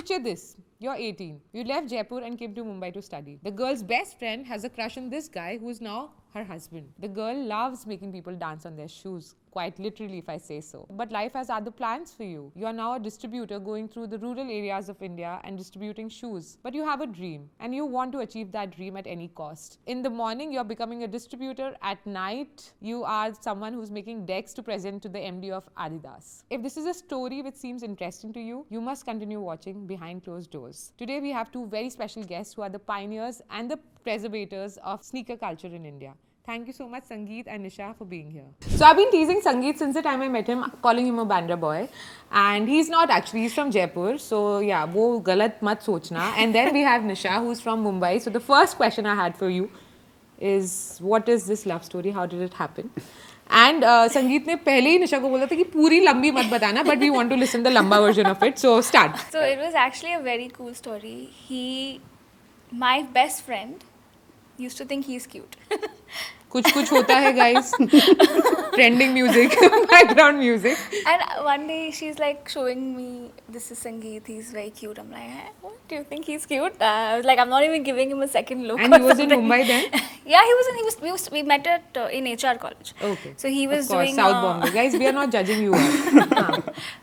Picture this. You're 18. You left Jaipur and came to Mumbai to study. The girl's best friend has a crush on this guy who's now her husband. The girl loves making people dance on their shoes. Quite literally, if I say so. But life has other plans for you. You are now a distributor going through the rural areas of India and distributing shoes. But you have a dream and you want to achieve that dream at any cost. In the morning, you're becoming a distributor. At night, you are someone who's making decks to present to the MD of Adidas. If this is a story which seems interesting to you, you must continue watching Behind Closed Doors. Today, we have two very special guests who are the pioneers and the preservators of sneaker culture in India. Thank you so much, Sangeet and Nisha, for being here. So I've been teasing Sangeet since the time I met him, calling him a Bandra boy. And he's not actually, he's from Jaipur. So yeah, wo galat mat sochna. And then we have Nisha, who's from Mumbai. So the first question I had for you is, what is this love story? How did it happen? And Sangeet ने पहले ही निशा को बोला था कि पूरी लंबी मत बताना, but we want to listen the लंबा version of it. So start. So it was actually a very cool story. My best friend, used to think he's cute. कुछ होता है guys. Trending music, background music. And one day she's like showing me, this is Sangeet, he's very cute. I'm like, hey, what, do you think he's cute? I was like, I'm not even giving him a second look. And he was in Mumbai then? Yeah, we met at in HR college. Okay. So he was of course, doing South Bombay. Guys, we are not judging you.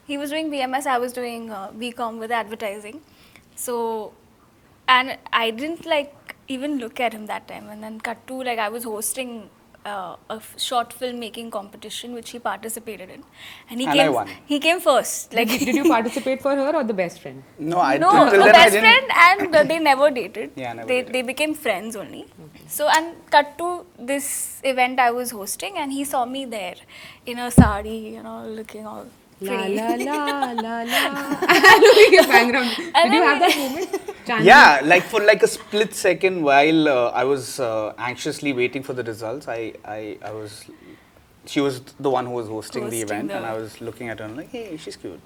He was doing BMS, I was doing BCom with advertising. So, and I didn't like even look at him that time. And then cut to, like, I was hosting a short film making competition which he participated in, and I won. He came first. Like, did you participate for her or the best friend? No, the best friend, and they never dated. Yeah, they became friends only. Okay. So, and cut to this event I was hosting, and he saw me there in a sari, looking all pretty. La la la la la. Looking at background. Did you have that moment? Yeah, like for like a split second while I was anxiously waiting for the results, she was the one who was hosting the event, and I was looking at her and like, hey, she's cute.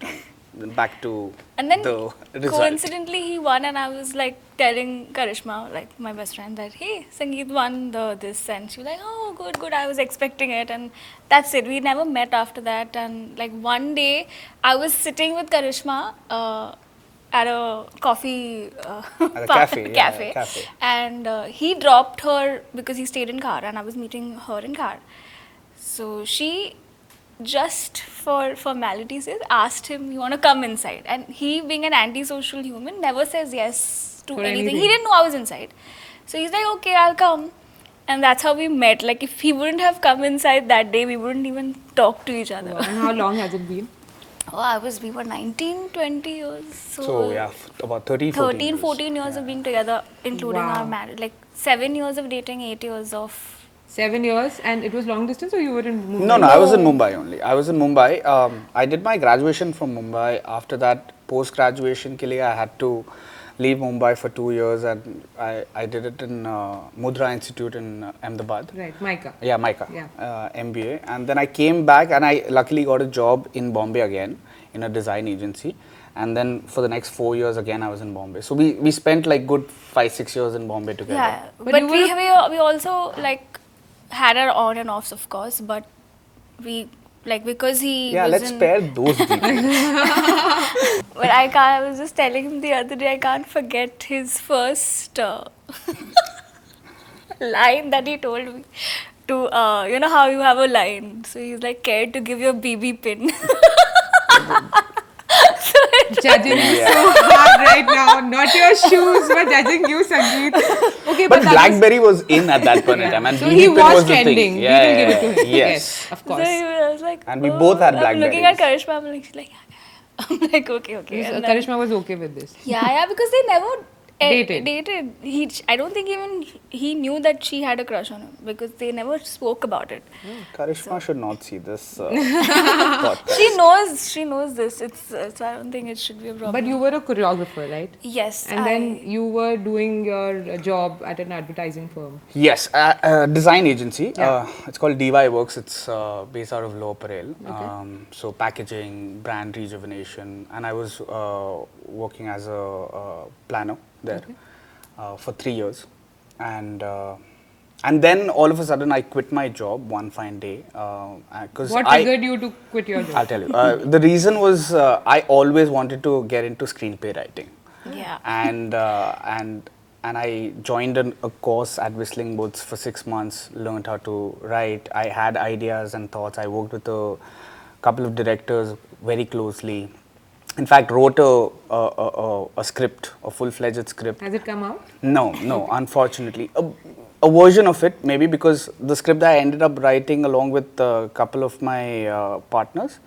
Then back to and then the result. Coincidentally he won, and I was like telling Karishma, like my best friend, that hey, Sangeet won this, and she was like, oh, good, I was expecting it, and that's it. We never met after that, and like one day I was sitting with Karishma at a coffee at a cafe. And he dropped her because he stayed in car, and I was meeting her in car. So she, just for formalities, asked him, you want to come inside? And he, being an antisocial human, never says yes to anything. He didn't know I was inside. So he's like, okay, I'll come. And that's how we met. Like, if he wouldn't have come inside that day, we wouldn't even talk to each other. Wow. And how long has it been? We were 19, 20 years. So yeah, about 13, 14 years of being together, including our marriage. Like 7 years of dating, 8 years of... 7 years, and it was long distance, or you were in Mumbai? No, I was in Mumbai only. I was in Mumbai. I did my graduation from Mumbai. After that, post-graduation ke liye, I had to leave Mumbai for 2 years, and I did it in Mudra Institute in Ahmedabad. Right, MICA. Yeah, MICA. Yeah. MBA. And then I came back, and I luckily got a job in Bombay again in a design agency. And then for the next 4 years again, I was in Bombay. So we spent like good 5-6 years in Bombay together. Yeah, but we also like had our on and offs, of course, but we like, because he let's spare those details. But I was just telling him the other day, I can't forget his first line that he told me to, you know how you have a line, so he's like, care to give your BB pin. Judging you so hard right now, not your shoes, but judging you, Sangeet. Okay, but BlackBerry was in at that point in time, and so BB he pin was was the trending. thing. We will give it to him. Yes, of course. So I was like, and we both had I'm BlackBerries. looking at Karishma, I'm like, she's like, I'm like, okay. And Karishma was okay with this. Yeah, because they never dated. I don't think even he knew that she had a crush on him, because they never spoke about it. Karishma should not see this podcast. She knows this. So I don't think it should be a problem. But you were a choreographer, right? Yes. And then you were doing your job at an advertising firm. Yes, a design agency. Yeah. It's called DY Works. It's based out of Lower Parel. Okay. So packaging, brand rejuvenation, and I was working as a planner there for 3 years, and then all of a sudden I quit my job one fine day. What triggered you to quit your job? I'll tell you. The reason was I always wanted to get into screenplay writing. Yeah. And I joined a course at Whistling Woods for 6 months, learned how to write. I had ideas and thoughts. I worked with a couple of directors very closely. In fact, wrote a script, a full-fledged script. Has it come out? No, unfortunately. A version of it, maybe, because the script that I ended up writing along with a couple of my partners,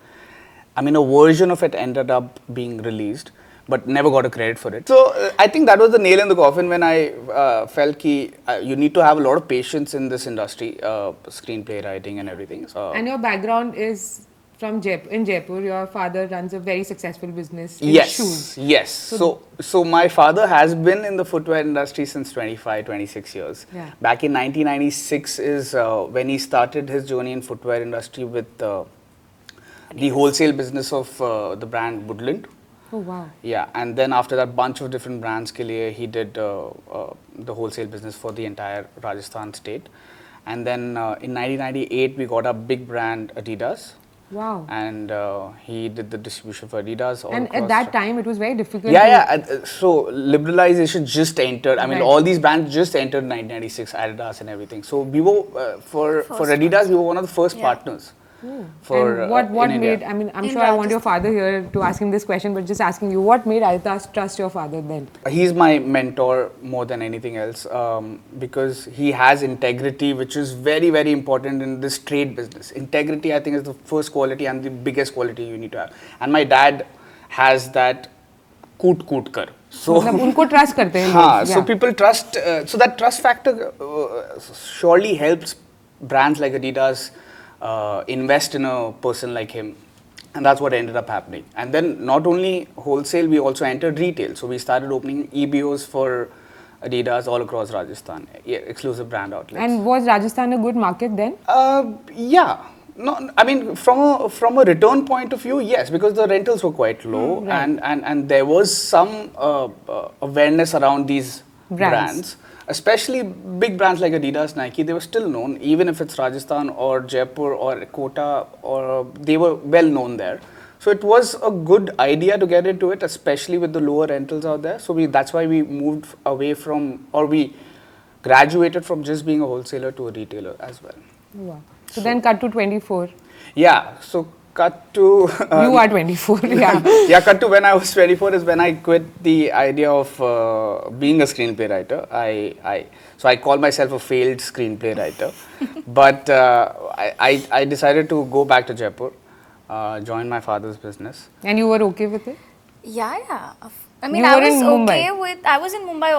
I mean, a version of it ended up being released, but never got a credit for it. So I think that was the nail in the coffin when I felt that you need to have a lot of patience in this industry, screenplay writing and everything. So, And your background is from in Jaipur. Your father runs a very successful business in yes, shoes. yes. So my father has been in the footwear industry since 25, 26 years. Yeah. Back in 1996 is when he started his journey in footwear industry with the wholesale business of the brand Woodland. Oh wow. Yeah, and then after that, bunch of different brands ke liye, he did the wholesale business for the entire Rajasthan state. And then in 1998, we got a big brand Adidas. Wow. And he did the distribution for Adidas. All And at across that time, it was very difficult. So liberalization just entered. I mean, Right. all these brands just entered in 1996, Adidas and everything. So we were, for Adidas, we were one of the first partners. For, and what in made, India. I mean, I'm In sure I want your Rajasthan. father here to ask him this question, but just asking you, what made Adidas trust your father then? He's my mentor more than anything else, because he has integrity, which is very, very important in this trade business. Integrity, I think, is the first quality and the biggest quality you need to have. And my dad has that koot kar. So मतलब उनको trust करते हैं हाँ, लोग, so yeah. people trust. So that trust factor surely helps brands like Adidas invest in a person like him. And that's what ended up happening. And then not only wholesale, we also entered retail. So we started opening EBOs for Adidas all across Rajasthan, exclusive brand outlets. And was Rajasthan a good market then? Yeah. No, I mean, from a return point of view, yes, because the rentals were quite low, right. and there was some awareness around these brands. Especially big brands like Adidas, Nike, they were still known, even if it's Rajasthan or Jaipur or Kota, or they were well known there. So it was a good idea to get into it, especially with the lower rentals out there. So that's why we moved away from, or we graduated from just being a wholesaler to a retailer as well. Wow. So then cut to 24. Yeah, so cut to... you are 24, yeah. Yeah, cut to when I was 24 is when I quit the idea of being a screenplay writer. So I call myself a failed screenplay writer. But I decided to go back to Jaipur, join my father's business. And you were okay with it? Yeah. I mean, You I were in was okay Mumbai. with. I was in Mumbai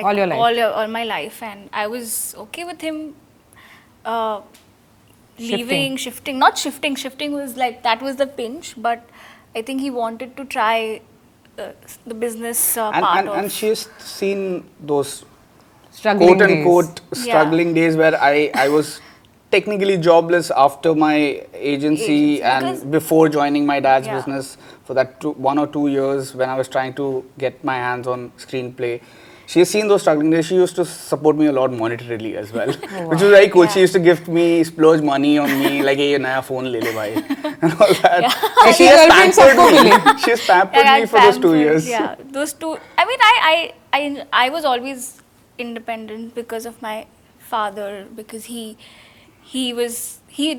All your life. all my life, and I was okay with him leaving, shifting. Not shifting. Shifting was like that was the pinch, but I think he wanted to try the business part of. And she's seen those Struggling quote days. unquote struggling days where I was technically jobless after my agency Because- and before joining my dad's Yeah. business for that 1 or 2 years when I was trying to get my hands on screenplay. She has seen those struggling days. She used to support me a lot monetarily as well, which was very cool. Yeah. She used to gift me, splurge money on me, like, hey, naya phone le le bhai, and all that. So she has Girlfriend pampered sabko me. mile. She has pampered I me got for those 2 pampered, years. Yeah, those two. I mean, I was always independent because of my father, because he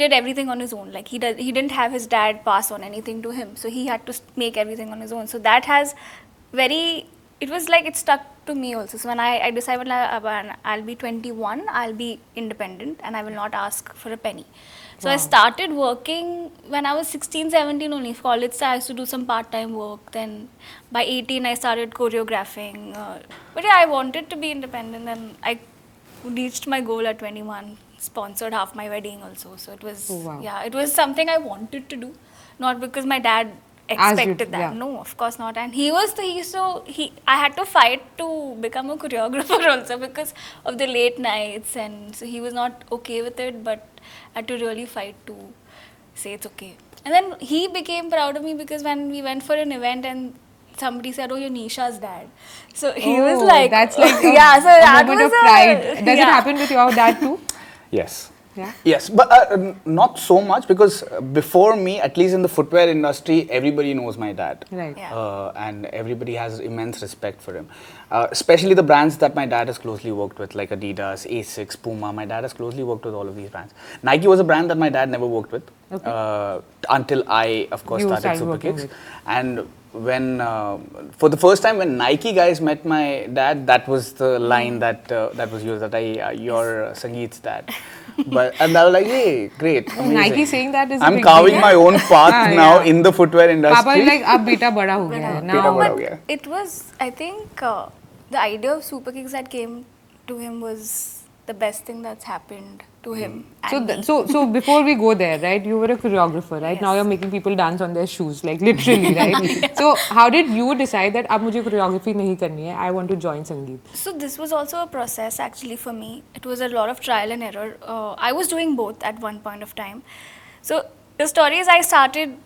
did everything on his own. Like he didn't have his dad pass on anything to him, so he had to make everything on his own. So that has it was like it stuck to me also. So when I decided I'll be 21, I'll be independent and I will not ask for a penny. So I started working when I was 16, 17 only. For college, so I used to do some part-time work. Then by 18, I started choreographing. But yeah, I wanted to be independent, and I reached my goal at 21. Sponsored half my wedding also. So it was, it was something I wanted to do, not because my dad expected that. Yeah. No, of course not. And I had to fight to become a choreographer also because of the late nights, and so he was not okay with it, but I had to really fight to say it's okay. And then he became proud of me because when we went for an event and somebody said, "Oh, you're Nisha's dad," so he was like, that's like yeah, so a that moment was of pride. Does it happen with your dad too? Yes. Yeah. Yes, but not so much because before me, at least in the footwear industry, everybody knows my dad. Right. Yeah. And everybody has immense respect for him. Especially the brands that my dad has closely worked with, like Adidas, Asics, Puma. My dad has closely worked with all of these brands. Nike was a brand that my dad never worked with until I, of course, You started started working Superkicks. with. And when, for the first time, when Nike guys met my dad, that was the line that that was used, that you're Sangeet's dad. And I was like, hey, great, amazing. Nike saying that is a I'm big carving deal. my own path now in the footwear industry. Papa is like, ab beta bada ho gaya hai. Beta Now, bada ho But gaya. it was, I think, the idea of Superkicks that came to him was the best thing that's happened to him. And me. so before we go there, right? You were a choreographer, right? Yes. Now you're making people dance on their shoes, like literally, right? So how did you decide that ab mujhe choreography nahi karni hai? I want to join Sangeet. So this was also a process actually for me. It was a lot of trial and error. I was doing both at one point of time. So the story is I started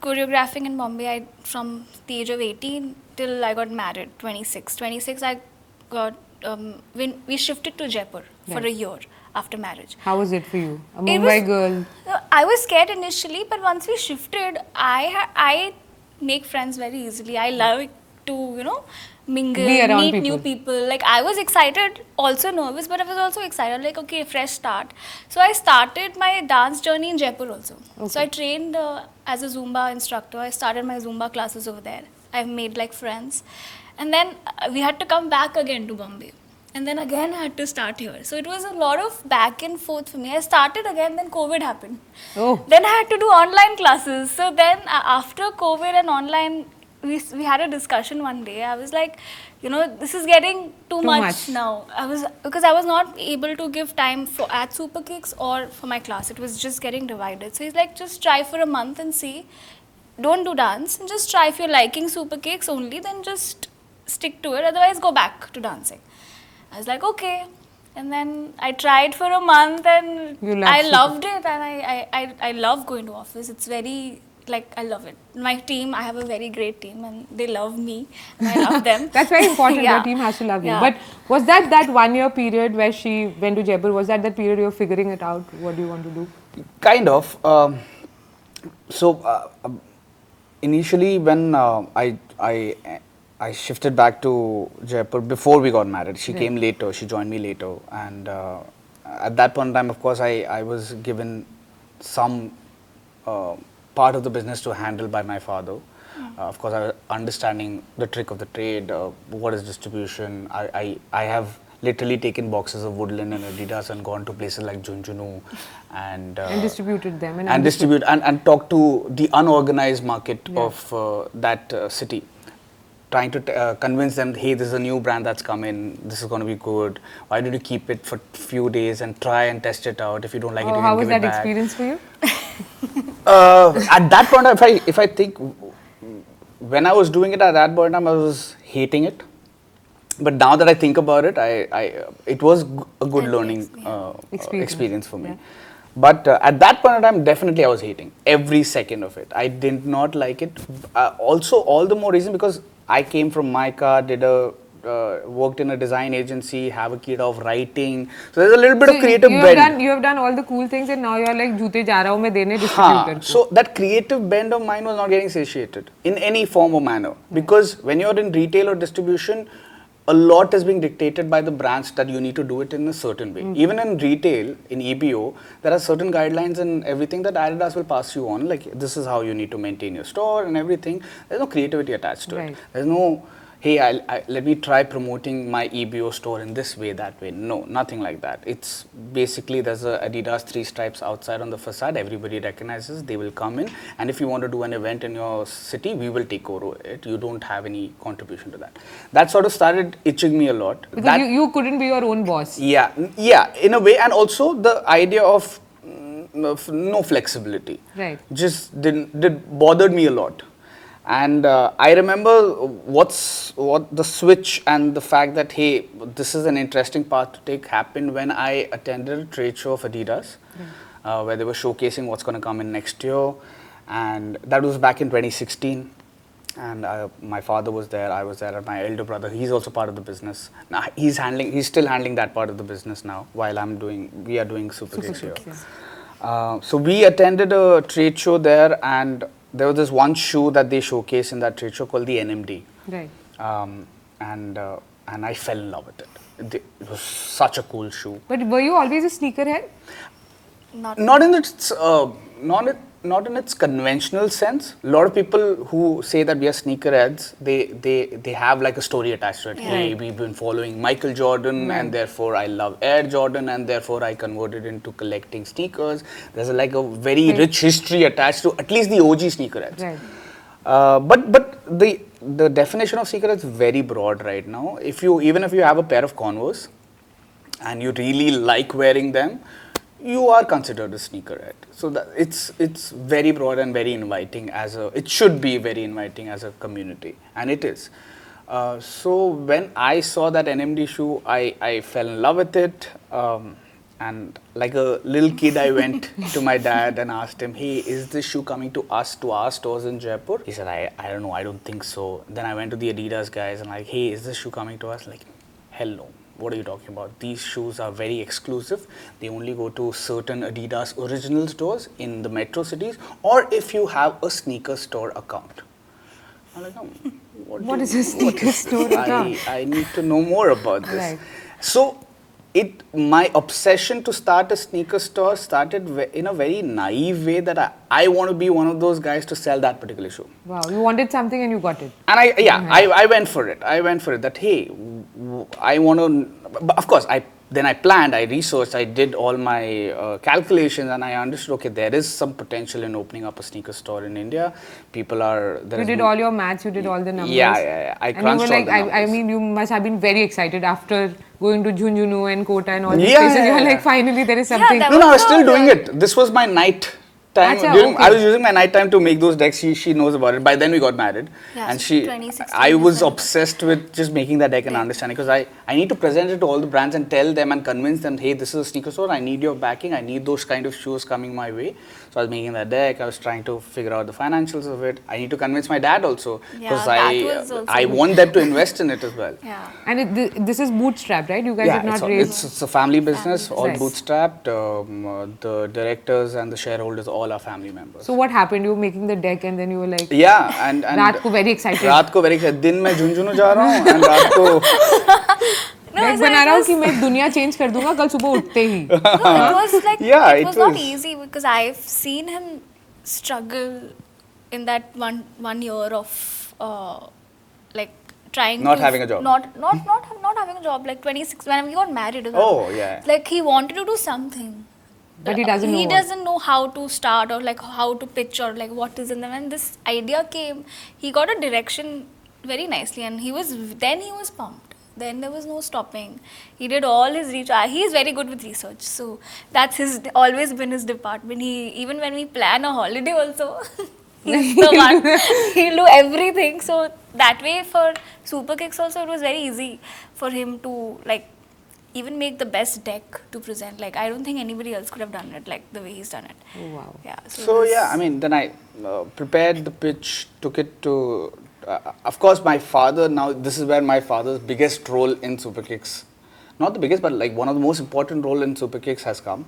choreographing in Bombay from the age of 18 till I got married, 26. 26 I got, when we shifted to Jaipur for Right. a year after marriage. How was it for you? A It Mumbai was- girl. I was scared initially, but once we shifted, I make friends very easily. I love to, mingle, Be around meet new people. people. Like I was excited, also nervous, but I was also excited. Like, okay, fresh start. So I started my dance journey in Jaipur also. So I trained as a Zumba instructor. I started my Zumba classes over there. I've made like friends. And then we had to come back again to Bombay. And then again I had to start here. So it was a lot of back and forth for me. I started again, then COVID happened. Oh. Then I had to do online classes. So then after COVID and online, we had a discussion one day. I was like, this is getting too much now. Because I was not able to give time for at Superkicks or for my class. It was just getting divided. So he's like, just try for a month and see. Don't do dance and just try. If you're liking Superkicks only, then just stick to it. Otherwise, go back to dancing. I was like, okay. And then I tried for a month and I loved it. And I love going to office. It's very, I love it. My team, I have a very great team and they love me. And I love them. That's very important. Yeah. Your team has to love you. Yeah. But was that 1 year period where she went to Jaipur? Was that period you were figuring it out? What do you want to do? Kind of. Initially, when I shifted back to Jaipur before we got married. She came later. She joined me later, and at that point in time, of course, I was given some part of the business to handle by my father. Of course, I was understanding the trick of the trade. What is distribution? I have literally taken boxes of Woodland and Adidas and gone to places like Junjunu and distributed them and talked to the unorganized market of that city. Trying to convince them, hey, this is a new brand that's come in, this is going to be good. Why don't you keep it for a few days and try and test it out? If you don't like it, you how can was give it that back. experience for you? At that point, if I think, when I was doing it at that point, I was hating it. But now that I think about it, it was a good learning experience for me. Yeah. But at that point in time, definitely I was hating every second of it. I did not like it. Also, all the more reason because I came from MICA, worked in a design agency, have a kid of writing. So there's a little bit of creative bend. You have done all the cool things and now you're like, joote ja raha hu main dene distributor ko. So that creative bend of mine was not getting satiated in any form or manner. Because when you're in retail or distribution, a lot is being dictated by the brands that you need to do it in a certain way. Even in retail, in EBO, there are certain guidelines and everything that Adidas will pass you on. Like, this is how you need to maintain your store and everything. There's no creativity attached to it. There's no, hey, let me try promoting my EBO store in this way, that way. No, nothing like that. It's basically, there's a Adidas 3 stripes outside on the facade. Everybody recognizes, they will come in. And if you want to do an event in your city, we will take over it. You don't have any contribution to that. That sort of started itching me a lot. Because you couldn't be your own boss. Yeah, in a way. And also the idea of no flexibility. Right. Just bothered me a lot. And I remember what the switch and the fact that, hey, this is an interesting path to take happened when I attended a trade show of Adidas, where they were showcasing what's going to come in next year. And that was back in 2016. And my father was there, I was there, and my elder brother, he's also part of the business. Now he's still handling that part of the business now, while we are doing Superkicks here. So we attended a trade show there, and there was this one shoe that they showcased in that trade show called the NMD. Right. And I fell in love with it. It was such a cool shoe. But were you always a sneakerhead? Not in its not in its conventional sense. A lot of people who say that we are sneakerheads, they have like a story attached to it. Yeah. Hey, we've been following Michael Jordan, and therefore I love Air Jordan, and therefore I converted into collecting sneakers. There's like a very rich history attached to at least the OG sneakerheads. Right. But the definition of sneakerhead is very broad right now. Even if you have a pair of Converse and you really like wearing them, you are considered a sneakerhead. So that it's very broad and very inviting it should be very inviting as a community, and it is. So when I saw that NMD shoe, I fell in love with it, and like a little kid, I went to my dad and asked him, "Hey, is this shoe coming to our stores in Jaipur?" He said, "I don't know, I don't think so." Then I went to the Adidas guys and like, "Hey, is this shoe coming to us?" Like, hell no. What are you talking about? These shoes are very exclusive. They only go to certain Adidas original stores in the metro cities, or if you have a sneaker store account. I'm like, what is a sneaker store account? I need to know more about this. Right. So, my obsession to start a sneaker store started in a very naive way that I want to be one of those guys to sell that particular shoe. Wow, you wanted something and you got it. And I went for it. That, hey, I want to, of course, then I planned, I researched, I did all my calculations, and I understood, okay, there is some potential in opening up a sneaker store in India. You did all your maths, you did all the numbers. Yeah. I crunched all the numbers. I mean, you must have been very excited after going to Jhunjhunu and Kota and all these places. You're like, finally, there is something. that No, I was still doing it. This was my night time. I was using my night time to make those decks. She knows about it. By then we got married, and I was obsessed with just making that deck and understanding, because I need to present it to all the brands and tell them and convince them, hey, this is a sneaker store. I need your backing. I need those kind of shoes coming my way. So I was making that deck. I was trying to figure out the financials of it. I need to convince my dad also, because I want them to invest in it as well. Yeah. And this is bootstrapped, right? You guys have not raised. It's a family business, all Nice. bootstrapped. The directors and the shareholders all are family members. So what happened? You were making the deck and then you were like, Yeah, and रात को very excited. रात को very excited. दिन में झुंझुनू जा रहा हूँ and रात को deck बना रहा हूँ कि मैं दुनिया change कर दूंगा कल सुबह उठते ही. No, it was like, Yeah, it it was not was. easy, because I've seen him struggle in that one year of like trying Not to having a job. not having a job, like 26 when we got married as well. Oh, yeah. Like he wanted to do something, But he doesn't know He what. doesn't know how to start, or like how to pitch, or like what is in them. When this idea came, he got a direction very nicely, and he was pumped. Then there was no stopping. He did all his research. He is very good with research, so that's always been his department. Even when we plan a holiday also, he's the one. He'll do everything. So that way, for Superkicks also, it was very easy for him to like even make the best deck to present. Like, I don't think anybody else could have done it like the way he's done it. Oh, wow. Yeah. So yeah, I mean, then I prepared the pitch, took it to, of course, my father. Now this is where my father's biggest role in Superkicks, not the biggest, but like one of the most important role in Superkicks has come.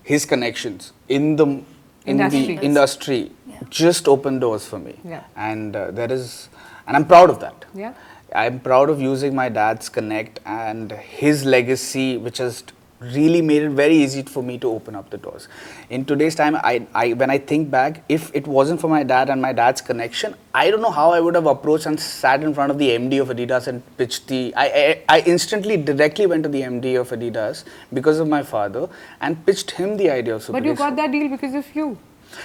His connections in the industry Yeah. just opened doors for me. Yeah. And and I'm proud of that. Yeah. I'm proud of using my dad's connect and his legacy, which has really made it very easy for me to open up the doors. In today's time, when I think back, if it wasn't for my dad and my dad's connection, I don't know how I would have approached and sat in front of the MD of Adidas and pitched I instantly directly went to the MD of Adidas because of my father and pitched him the idea of Superkicks. But you got that deal because of you.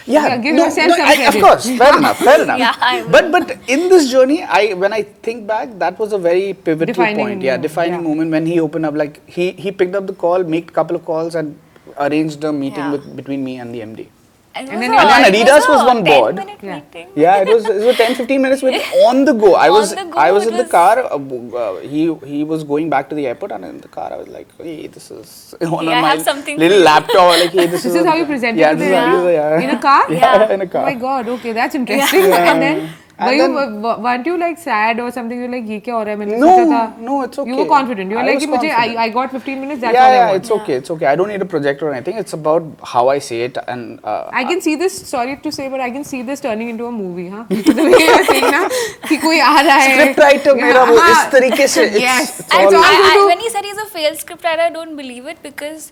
Yeah, give yourself some of credit. course, fair enough. Yeah, I will. But in this journey, when I think back, that was a very pivotal Defining point. Yeah, moment, defining yeah. moment when he opened up. Like he picked up the call, made a couple of calls, and arranged a meeting Yeah. between me and the MD. And then Adidas was on board. 10-minute Yeah. meeting. Yeah, it was 10-15 minutes with on the go. I was On the go, I was it in the was- car. He was going back to the airport, and in the car I was like, hey, this is on Yeah, I my have something for little you. laptop. Like, hey, this This is how you presented Yeah, to this the is how you- yeah. in a car? Yeah, in a car. Oh my God, okay, that's interesting. And then weren't you like sad or something? You're like, ये क्या हो रहा है? मैंने No, सोचा था. no, it's okay. You were confident. You were I like, was कि मुझे confident. I got 15 minutes. That's yeah, all I yeah, want. it's okay, it's okay. I don't need a projector or anything. It's about how I say it and. I can see this. Sorry to say, but I can see this turning into a movie, huh? The way you're saying ना कि कोई आ रहा है. Script writer मेरा वो इस तरीके से. Yes. It's all. When he said he's a failed scriptwriter, I don't believe it because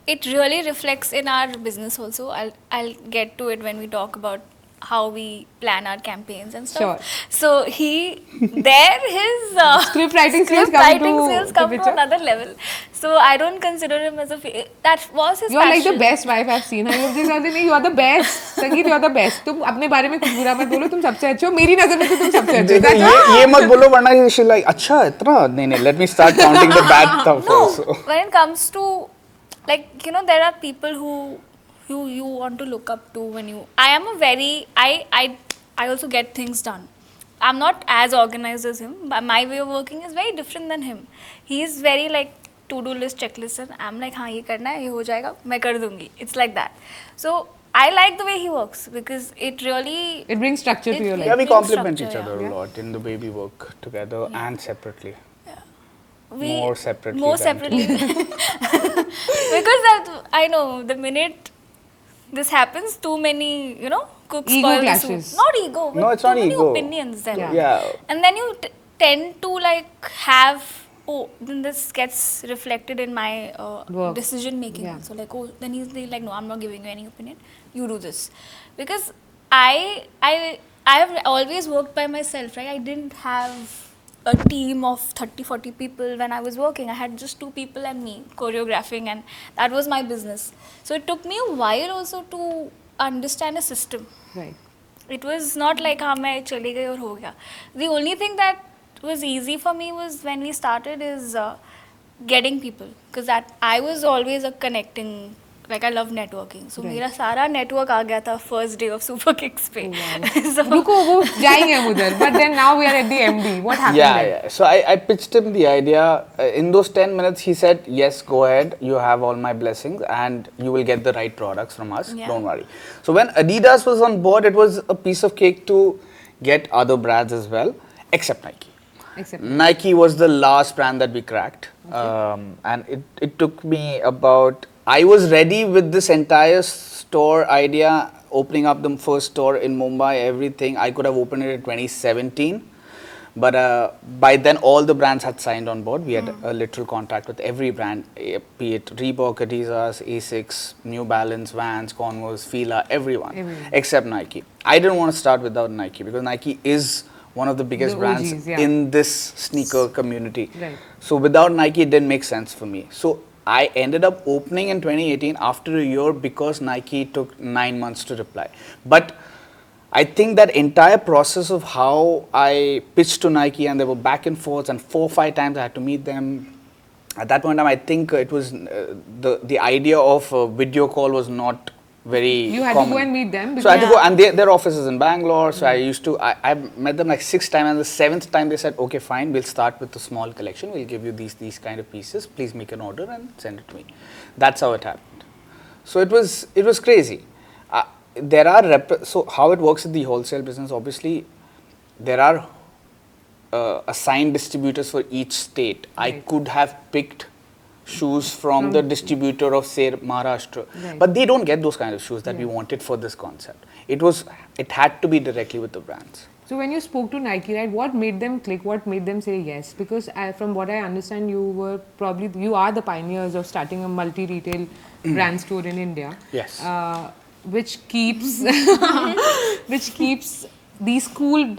it really reflects in our business also. I'll get to it when we talk about how we plan our campaigns and stuff. Sure. So his Script writing skills come to another level. So I don't consider him as a that was his You're like passion. the best wife I've seen. You are the best. संगीत, you are the best. तुम अपने बारे में कुछ बुरा मत बोलो. तुम सबसे अच्छे हो. मेरी नजर में तो तुम सबसे अच्छे हो. ये मत बोलो वरना she'll like अच्छा इतना नहीं let me start counting the bad stuff also. When it comes to there are people who you want to look up to when you. I am a very I also get things done. I'm not as organized as him, but my way of working is very different than him. He is very like to-do list, checklist, and I'm like हाँ ये करना है, ये हो जाएगा, मैं कर दूँगी. It's like that. So I like the way he works because it brings structure to your life. Yeah, we complement each structure, other a lot in the way we work together and separately. More separately. Because I know the minute this happens, too many, cooks Ego spoil the clashes. soup. Not ego, but No, it's too not many ego. opinions then. Yeah. And then you tend to have, then this gets reflected in my decision making. Yeah. So then he's like, no, I'm not giving you any opinion. You do this. Because I have always worked by myself, right? I didn't have a team of 30-40 people when I was working. I had just 2 people and me choreographing, and that was my business. So it took me a while also to understand a system. Right. It was not like हाँ मैं चली गई और हो गया. The only thing that was easy for me was when we started is getting people, because that I was always a connecting. Like I love networking, so मेरा सारा network आ गया था first day of Superkicks पे. रुको वो जाएंगे हम उधर. But then now we are at the MD. What happened there? Yeah. So I pitched him the idea. In those 10 minutes, he said, yes, go ahead. You have all my blessings and you will get the right products from us. Yeah. Don't worry. So when Adidas was on board, it was a piece of cake to get other brands as well, except Nike. Nike was the last brand that we cracked. Okay. And it took me about... I was ready with this entire store idea, opening up the first store in Mumbai, everything. I could have opened it in 2017. But by then, all the brands had signed on board. We had a literal contract with every brand, be it Reebok, Adidas, Asics, New Balance, Vans, Converse, Fila, everyone, except Nike. I didn't want to start without Nike because Nike is one of the biggest brands in this sneaker community. Right. So without Nike, it didn't make sense for me. So I ended up opening in 2018 after a year because Nike took 9 months to reply. But I think that entire process of how I pitched to Nike, and they were back and forth, and 4 or 5 times I had to meet them. At that point in time, I think it was the idea of a video call was not very You had common. to go and meet them? So I had to go, and their office is in Bangalore, so I met them like 6 times, and the 7th time they said, okay, fine, we'll start with a small collection, we'll give you these kind of pieces, please make an order and send it to me. That's how it happened. So it was crazy. There are, so how it works in the wholesale business, obviously, there are assigned distributors for each state. Right. I could have picked shoes from the distributor of, say, Maharashtra. Right. But they don't get those kind of shoes that we wanted for this concept. It had to be directly with the brands. So when you spoke to Nike, right, what made them click? What made them say yes? Because from what I understand, you are the pioneers of starting a multi-retail brand store in India. Yes. Which keeps these cool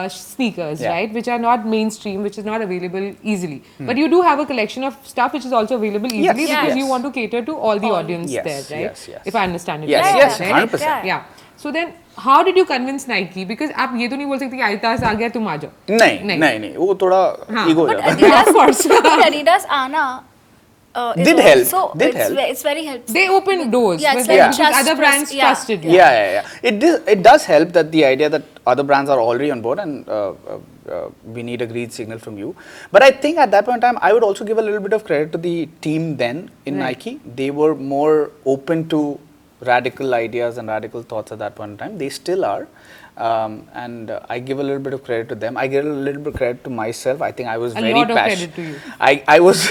sneakers, right, which are not mainstream, which is not available easily. But you do have a collection of stuff which is also available easily because you want to cater to all the audience there, right? Yes. If I understand it yes, right? 100%. Yeah. So then, how did you convince Nike? Because आप ये तो नहीं बोल सकते कि Adidas आ गया तुम आ जाओ. नहीं, वो थोड़ा ego जाता. Of course. Adidas आना did help. So it's very helpful. They opened doors. Yeah, it's like other brands trusted you. Yeah. It does help that the idea that other brands are already on board and we need a green signal from you. But I think at that point in time, I would also give a little bit of credit to the team then in Nike. They were more open to radical ideas and radical thoughts at that point in time. They still are. and I give a little bit of credit to them. I give a little bit of credit to myself. I think I was very lot of passionate. credit to you. I was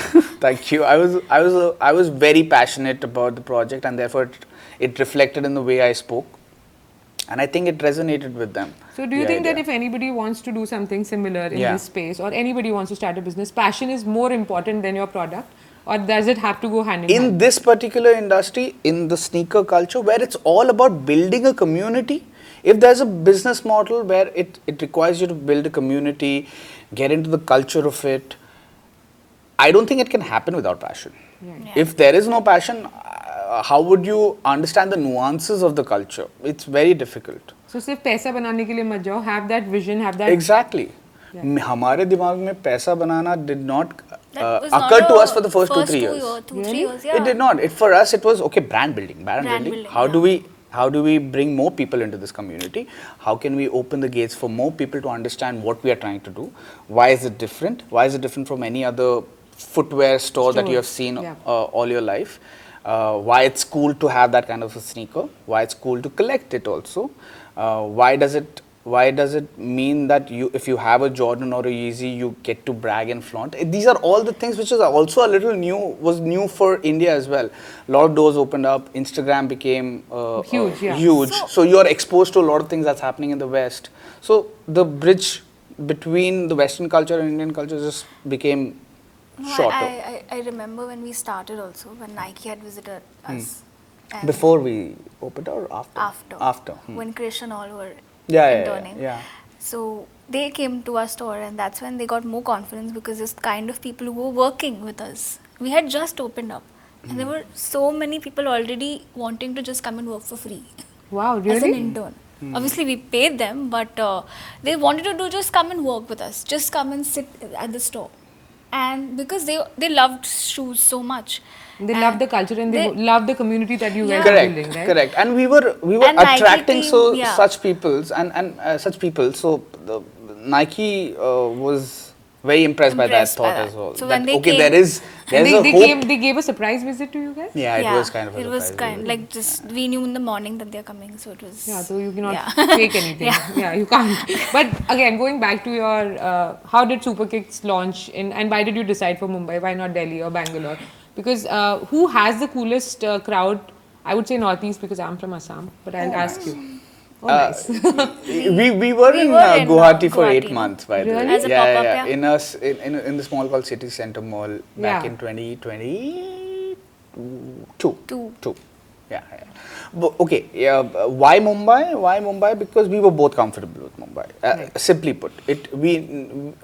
thank you. I was very passionate about the project, and therefore it reflected in the way I spoke, and I think it resonated with them. So do you think that if anybody wants to do something similar in this space, or anybody wants to start a business, passion is more important than your product, or does it have to go hand in hand? In this particular industry, in the sneaker culture, where it's all about building a community, if there's a business model where it requires you to build a community, get into the culture of it, I don't think it can happen without passion. Right. Yeah. If there is no passion, how would you understand the nuances of the culture? It's very difficult. So सिर्फ पैसा बनाने के लिए मत जाओ, have that vision, have that. Exactly. Yeah. हमारे दिमाग में पैसा बनाना did not That was not occur to a us for the first 2-3 years. 2-3 years, It did not. For us, it was okay. Brand building. building, How do we bring more people into this community? How can we open the gates for more people to understand what we are trying to do? Why is it different? Why is it different from any other footwear store that you have seen all your life? Why it's cool to have that kind of a sneaker? Why it's cool to collect it also? Why does it mean that if you have a Jordan or a Yeezy, you get to brag and flaunt? These are all the things which is also a little new for India as well. A lot of doors opened up. Instagram became Huge, huge. So you're exposed to a lot of things that's happening in the West. So the bridge between the Western culture and Indian culture just became shorter. I remember when we started also, when Nike had visited us. And Before we opened or after? After. After. When Krish and all were Yeah. So they came to our store, and that's when they got more confidence, because it's kind of people who were working with us. We had just opened up, and there were so many people already wanting to just come and work for free. Wow, really? As an intern. Obviously, we paid them, but they wanted to just come and work with us, just come and sit at the store. And because they loved shoes so much. They love the culture and they love the community that you guys are Correct, building, right? correct. And we were And Nike attracting team, such people. So the Nike was very impressed by that thought as well. So that, when they okay, came, They gave a surprise visit to you guys? Yeah, it was kind of a it was surprise. kind like just we knew in the morning that they're coming, so it was. Yeah, so you cannot Yeah. fake anything. Yeah, you can't. But again, going back to your, how did Superkicks launch and why did you decide for Mumbai? Why not Delhi or Bangalore? Because who has the coolest crowd? I would say Northeast because I'm from Assam, but I'll ask you. Oh, nice. we were in Guwahati for 8 months, by the way. As a pop-up, yeah. In the small called City Center Mall back in 2022. Yeah. But, okay, why Mumbai? Why Mumbai? Because we were both comfortable with Mumbai. Simply put, in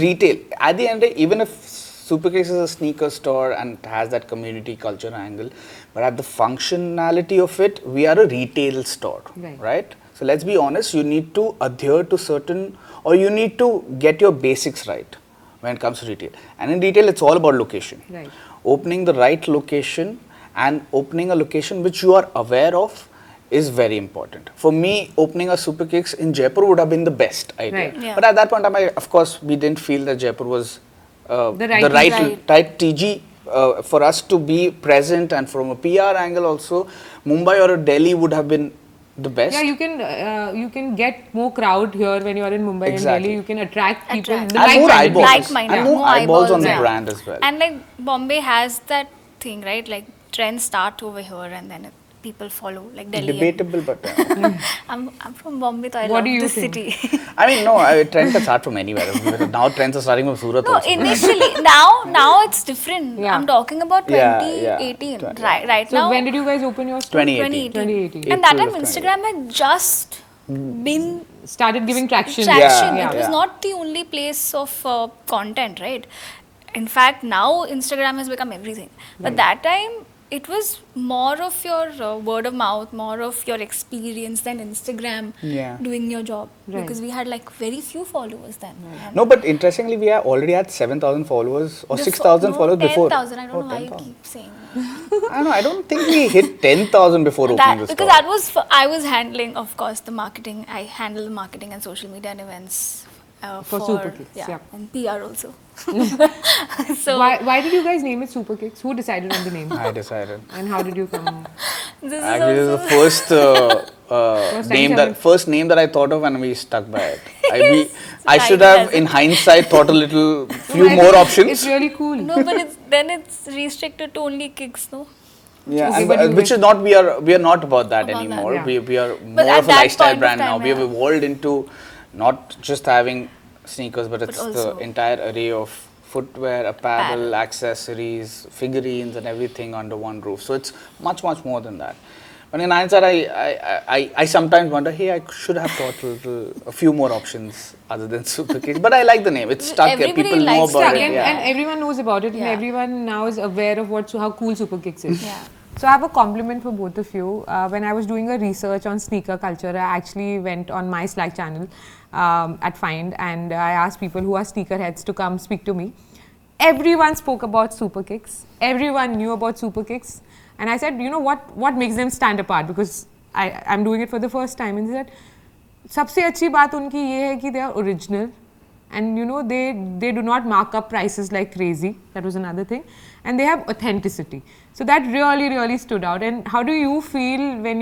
retail, at the end of the day, even if Superkicks is a sneaker store and has that community culture angle, but at the functionality of it, we are a retail store, right? So let's be honest, you need to adhere to certain, or you need to get your basics right when it comes to retail. And in retail, it's all about location. Right. Opening the right location and opening a location which you are aware of is very important. For me, opening a Superkicks in Jaipur would have been the best idea. Right. Yeah. But at that point in time, of course, we didn't feel that Jaipur was the right TG for us to be present, and from a PR angle also, Mumbai or Delhi would have been the best. Yeah, you can get more crowd here when you are in Mumbai and Delhi. You can attract people. And more eyeballs. Like-minded. And more eyeballs on the yeah. brand as well. And like Bombay has that thing, right? Like trends start over here and then people follow, like Delhi. Debatable, but I'm from Bombay, so I What love do you this think? city. I mean, no, trends can start from anywhere. Now trends are starting from Surat No, also. initially, now it's different. Yeah. I'm talking about 2018. Right So now. when did you guys open your store? 2018. 2018. And that April time of Instagram had just been Started giving traction. Yeah. It was not the only place of content, right? In fact, now Instagram has become everything. But that time, it was more of your word of mouth, more of your experience than Instagram doing your job. Right. Because we had like very few followers then. And No, but interestingly, we already had 7,000 followers or 6,000 followers before. 10,000. I don't know why you keep saying that. I don't think we hit 10,000 before opening the store. Because that was, I was handling, of course, the marketing. I handle the marketing and social media and events. For Superkicks, yeah. And PR also. So Why did you guys name it Superkicks? Who decided on the name? I decided. And how did you come? this is Actually, also this is the first name that I thought of, and we stuck by it. I should Right, have, in hindsight, thought a few more options. It's really cool. No, but it's restricted to only kicks, no? Yeah, Okay, and, but you which is not, we are not about that About anymore. that, yeah. We are But more at of a that lifestyle point of brand now. time, We have yeah. evolved into not just having sneakers, but it's the also- entire array of footwear, apparel, accessories, figurines, and everything under one roof. So it's much more than that. But in hindsight, I sometimes wonder, hey, I should have thought a few more options other than Superkicks. But I like the name. It's stuck. Everybody People know likes about stuck, it. And, Yeah. and everyone knows about it, and Yeah. everyone now is aware of how cool Superkicks is. Yeah. So I have a compliment for both of you. When I was doing a research on sneaker culture, I actually went on my Slack channel at Fynd, and I asked people who are sneakerheads to come speak to me. Everyone spoke about Superkicks. Everyone knew about Superkicks. And I said, you know what makes them stand apart? Because I'm doing it for the first time. And they said, सबसे अच्छी बात उनकी ये है कि they are original. And you know, they do not mark up prices like crazy. That was another thing. And they have authenticity. So that really stood out. And how do you feel when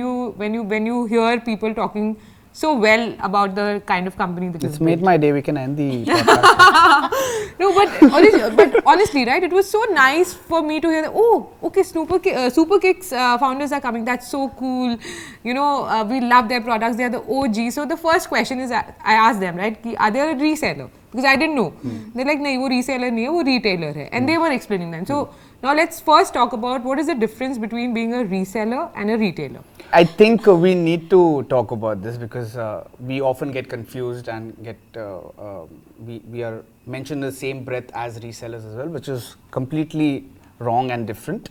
you hear people talking so well about the kind of company that It's you've made built? my day. We can end the podcast. No, but honestly, right? It was so nice for me to hear that. Oh, okay, Superkicks founders are coming. That's so cool. You know, we love their products. They are the OG. So the first question is, I asked them, right? Ki, are they a reseller? Because I didn't know. They're like, nahi, wo reseller nahi hai, wo retailer hai. And they were explaining them. So now let's first talk about what is the difference between being a reseller and a retailer. I think we need to talk about this because we often get confused and we are mentioned in the same breath as resellers as well, which is completely wrong and different.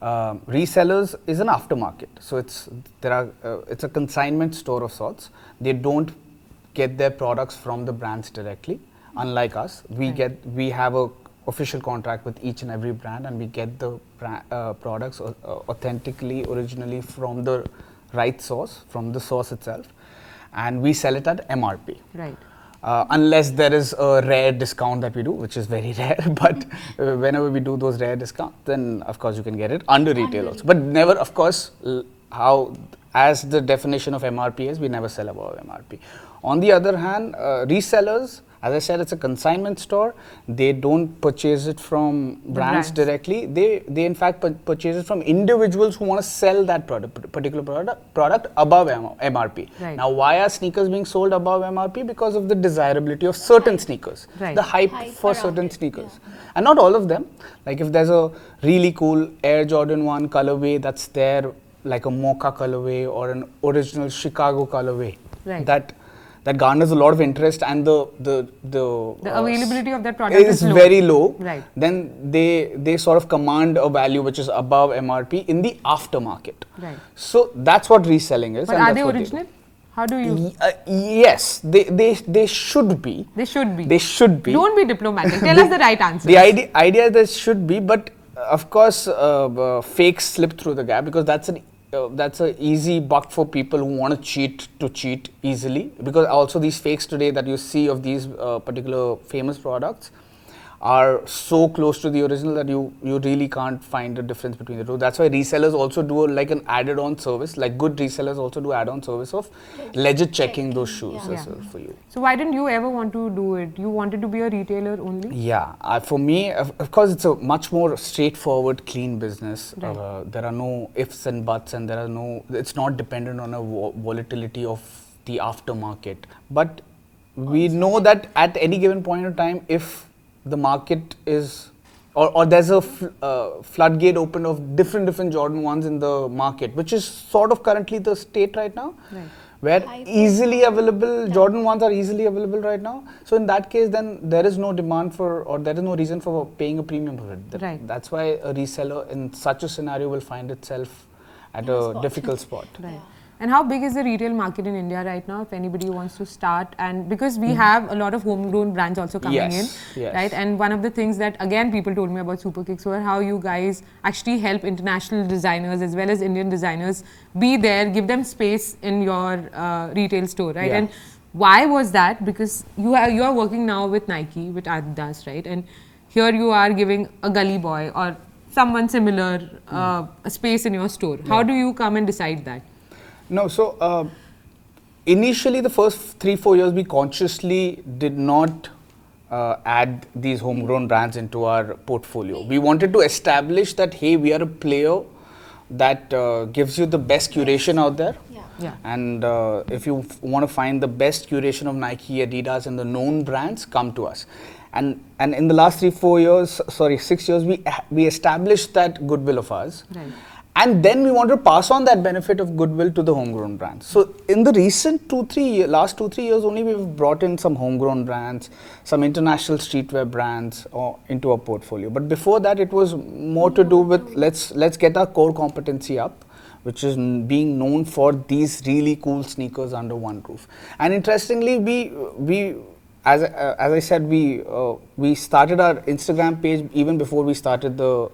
Resellers is an aftermarket, so it's a consignment store of sorts. They don't get their products from the brands directly, unlike us. We have a official contract with each and every brand, and we get the products authentically, originally from the right source, from the source itself, and we sell it at MRP. Right. Unless there is a rare discount that we do, which is very rare, but whenever we do those rare discounts, then of course you can get it under retail also. But never, of course, as the definition of MRP is, we never sell above MRP. On the other hand, resellers, as I said, it's a consignment store. They don't purchase it from brands directly. They in fact purchase it from individuals who want to sell that particular product above MRP. Right. Now, why are sneakers being sold above MRP? Because of the desirability of certain sneakers, Right. the hype for around certain it, sneakers, and not all of them. Like if there's a really cool Air Jordan 1 colorway that's there, like a mocha colorway or an original Chicago colorway, Right. that garners a lot of interest, and the availability of that product is low. very low. Right. Then they sort of command a value which is above MRP in the aftermarket. Right. So that's what reselling is. But and are that's they what original? How do you? Yes, they should be. They should be. They should be. Don't be diplomatic. Tell us the right answer. The idea that should be, but of course, fakes slip through the gap because that's an easy buck for people who want to cheat easily, because also these fakes today that you see of these particular famous products are so close to the original that you really can't find a difference between the two. That's why resellers also do like an added on service, like good resellers also do add-on service of legit checking those shoes as well for you. So why didn't you ever want to do it? You wanted to be a retailer only? Yeah, for me, of course, it's a much more straightforward, clean business. Right. There are no ifs and buts, and it's not dependent on a volatility of the aftermarket. But we know that at any given point in time, if the market is, or there's a floodgate open of different Jordan 1s in the market, which is sort of currently the state right now. Right. Where easily available, Jordan 1s are easily available right now. So in that case, then there is no demand for, or there is no reason for paying a premium for it. Right. That's why a reseller in such a scenario will find itself at a difficult spot. Right. And how big is the retail market in India right now, if anybody wants to start? And because we have a lot of homegrown brands also coming in, right? And one of the things that, again, people told me about Superkicks were how you guys actually help international designers as well as Indian designers be there, give them space in your retail store, right? Yeah. And why was that? Because you are working now with Nike, with Adidas, right? And here you are giving a gully boy or someone similar a space in your store. How do you come and decide that? No, so initially the first 3-4 years we consciously did not add these homegrown brands into our portfolio. We wanted to establish that hey, we are a player that gives you the best curation out there. Yeah. And if you want to find the best curation of Nike, Adidas and the known brands, come to us. And in the last 6 years, we established that goodwill of ours. Right. And then we want to pass on that benefit of goodwill to the homegrown brands. So in the recent last 2-3 years only, we've brought in some homegrown brands, some international streetwear brands into our portfolio. But before that, it was more to do with let's get our core competency up, which is being known for these really cool sneakers under one roof. And interestingly, we as I said, we started our Instagram page even before we started the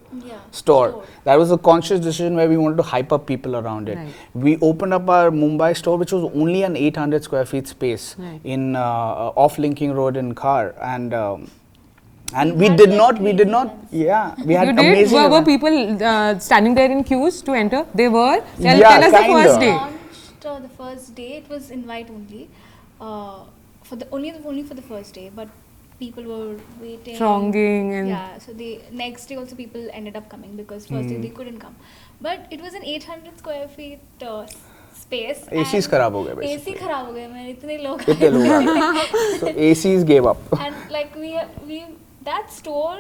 store. That was a conscious decision where we wanted to hype up people around it. Right. We opened up our Mumbai store, which was only an 800 square feet space in off Linking Road in Khar, and we did not, yeah, we had You did? amazing Were events. people standing there in queues to enter? They were? Tell Yeah, us the kinda. first day. Launched the first day. It was invite only, only for the first day. But people were waiting, Thronging and yeah. So the next day also people ended up coming because first day they couldn't come. But it was an 800 square feet space. ACs and खराब हो गए AC basically. खराब हो गए. मैं इतने लोग इतने लोग आ गए. So ACs gave up. and like we that store,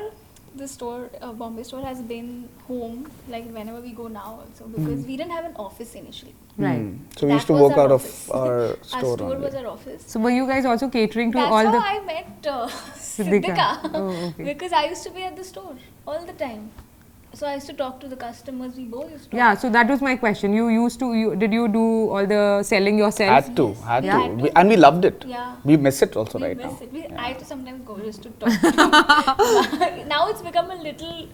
the store Bombay store has been home like whenever we go now also because we didn't have an office initially. right. So we used to That was work our out of office. our Our store store only. was our office. So were you guys also catering to That's all how the... I met Siddhika. Siddhika. Oh, okay. Because I used to be at the store all the time. So I used to talk to the customers. We both used to. Yeah, so that was my question. Did you do all the selling yourself? Had to. Yeah. And we loved it. Yeah. We miss it also We right miss now. it. I have to sometimes go just to talk to him. Now it's become a little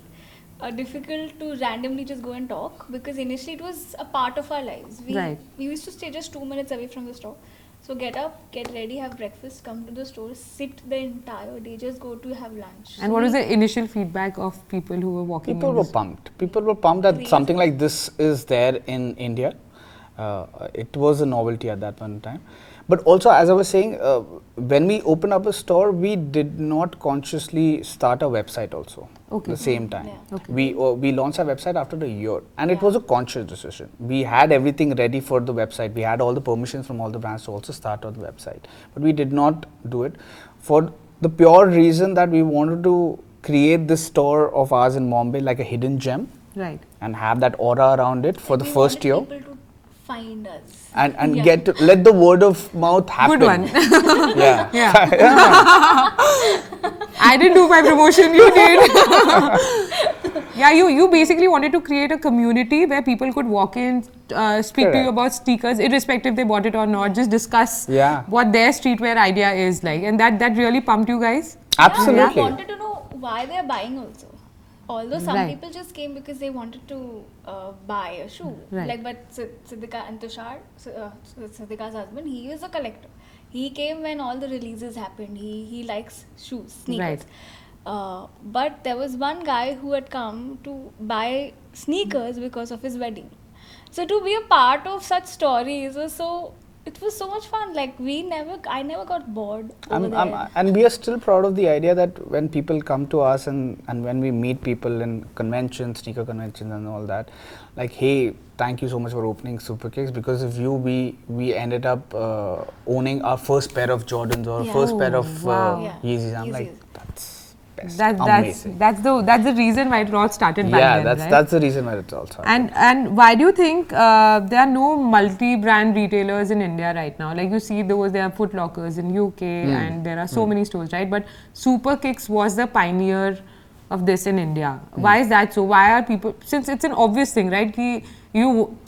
difficult to randomly just go and talk because initially it was a part of our lives. Right. We used to stay just 2 minutes away from the store. So get up, get ready, have breakfast, come to the store, sit the entire day, just go to have lunch. And what was the initial feedback of people who were walking People in? were pumped. People were pumped that something like this is there in India. It was a novelty at that point in time. But also, as I was saying, when we opened up a store, we did not consciously start a website also at the same time. Yeah. Okay. We launched our website after a year, and it was a conscious decision. We had everything ready for the website. We had all the permissions from all the brands to also start on the website. But we did not do it for the pure reason that we wanted to create this store of ours in Bombay like a hidden gem Right. and have that aura around it for the first year. People to find us. And Yeah. get to let the word of mouth happen. Good one. Yeah. Yeah. I didn't do my promotion, you did. Yeah, you basically wanted to create a community where people could walk in, speak to you Correct. about sneakers, irrespective they bought it or not, just discuss Yeah. what their streetwear idea is like. And that really pumped you guys? Absolutely. Yeah, we wanted to know why they are buying also. Although some Right. people just came because they wanted to buy a shoe. Right. Like, but Siddhika and Tushar, Siddhika's husband, he is a collector. He came when all the releases happened. He likes shoes, sneakers. But there was one guy who had come to buy sneakers because of his wedding. So to be a part of such stories was it was so much fun. Like I never got bored over there. And we are still proud of the idea that when people come to us and when we meet people in conventions, sneaker conventions and all that, like, hey, thank you so much for opening Superkicks, because of you we ended up owning our first pair of Jordans or Yeah. first pair Oh, of wow. Yeah. Yeezys. I'm Yeezys. like, that's best. That's Amazing. that's the reason why it all started back Yeah, then, right? that's the reason why it's all started. And why do you think there are no multi-brand retailers in India right now? Like you see there are Foot Lockers in UK and there are so many stores, right? But Superkicks was the pioneer of this in India. Why is that so? Why are people, since it's an obvious thing, right?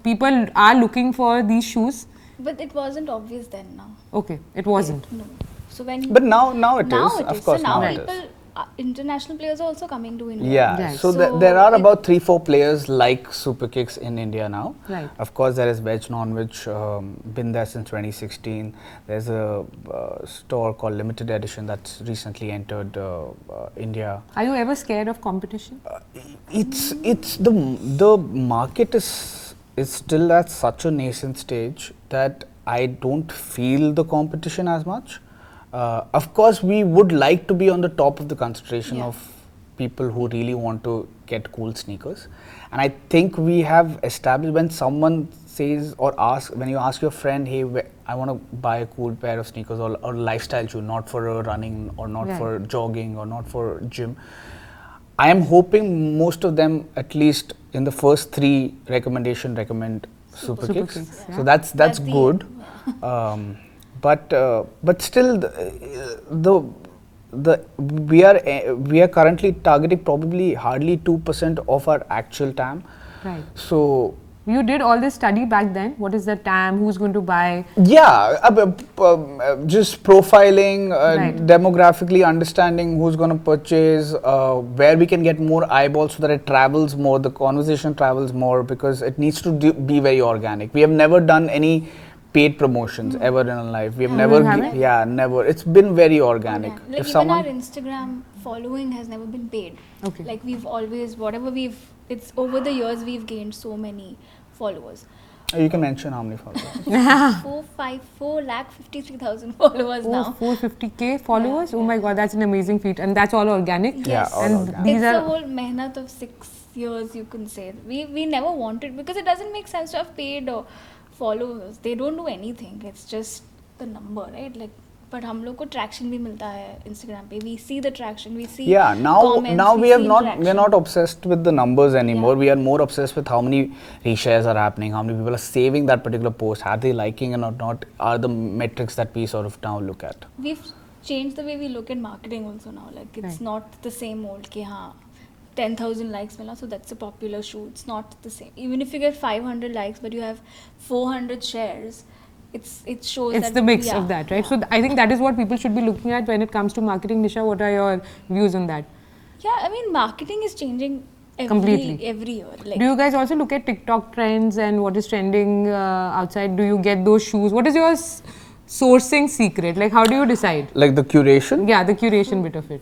People are looking for these shoes. But it wasn't obvious then now. Okay, it wasn't. No. So when But now it now is. it Of is. course, so now now it people, is. international players are also coming to India. Yeah, Right. so, So there are it- about 3-4 players like Superkicks in India now. Right. Of course, there is Veg Non-Veg, been there since 2016. There's a store called Limited Edition that's recently entered India. Are you ever scared of competition? It's the market is is still at such a nascent stage that I don't feel the competition as much. Of course, we would like to be on the top of the consideration Yeah. of people who really want to get cool sneakers. And I think we have established, when someone says or asks, when you ask your friend, hey, I want to buy a cool pair of sneakers or lifestyle shoe, not for running or not Right. for jogging or not for gym. I am hoping most of them, at least in the first 3 recommend Superkicks. Superkicks, yeah. So that's That's the- good. But still, we are currently targeting probably hardly 2% of our actual TAM. Right. So You did all this study back then. What is the TAM? Who's going to buy? yeah, just profiling, Right. demographically understanding who's going to purchase, where we can get more eyeballs so that it travels more, the conversation travels more, because it needs to be very organic. We have never done any paid promotions ever in our life. We have never, You haven't? never. It's been very organic. Okay. Like If even someone, our Instagram following has never been paid. Okay. Like we've always, it's over the years we've gained so many followers. you can mention how many followers. 453,000 followers Oh, now. 450K followers? Yeah, Oh my god, that's an amazing feat. And that's all organic? Yes. Yeah, all And organic. these It's are a whole mehnat of 6 years, you can say. We never wanted, because it doesn't make sense to have paid or followers. They don't do anything. It's just the number, right? Like, but हम लोग को traction भी मिलता है Instagram पे. We see the traction. We see Yeah, comments, now we see are interaction. not obsessed with the numbers anymore. Yeah. We are more obsessed with how many reshares are happening, how many people are saving that particular post, are they liking it or not, are the metrics that we sort of now look at. We've changed the way we look at marketing also now. Like it's Right. not the same old कि हाँ 10,000 likes मिला, so that's a popular shoe. It's not the same. Even if you get 500 likes but you have 400 shares, it shows it's that the mix yeah, of that, right? yeah. So I think that is what people should be looking at when it comes to marketing. Nisha, what are your views on that? Yeah, I mean marketing is changing Completely. every year. Like Do you guys also look at TikTok trends and what is trending outside? Do you get those shoes? What is your sourcing secret? Like, how do you decide? Like the curation? Yeah, the curation bit of it.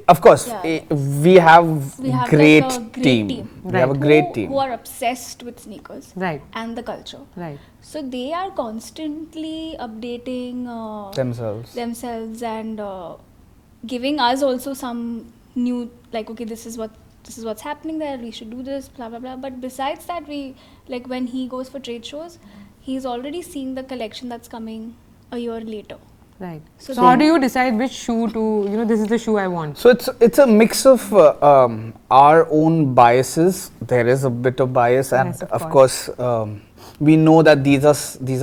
Of course, Yeah. we have we have great, like a great team. team. We have a great team. Who are obsessed with sneakers Right, and the culture. right. So they are constantly updating themselves. and giving us also some new, like, okay, this is what's happening there, we should do this, blah blah blah. But besides that, we, like, when he goes for trade shows, he's already seeing the collection that's coming a year later. Right. So So how do you decide which shoe to, this is the shoe I want? So it's a mix of our own biases. There is a bit of bias, and Yes, of of course, we know that these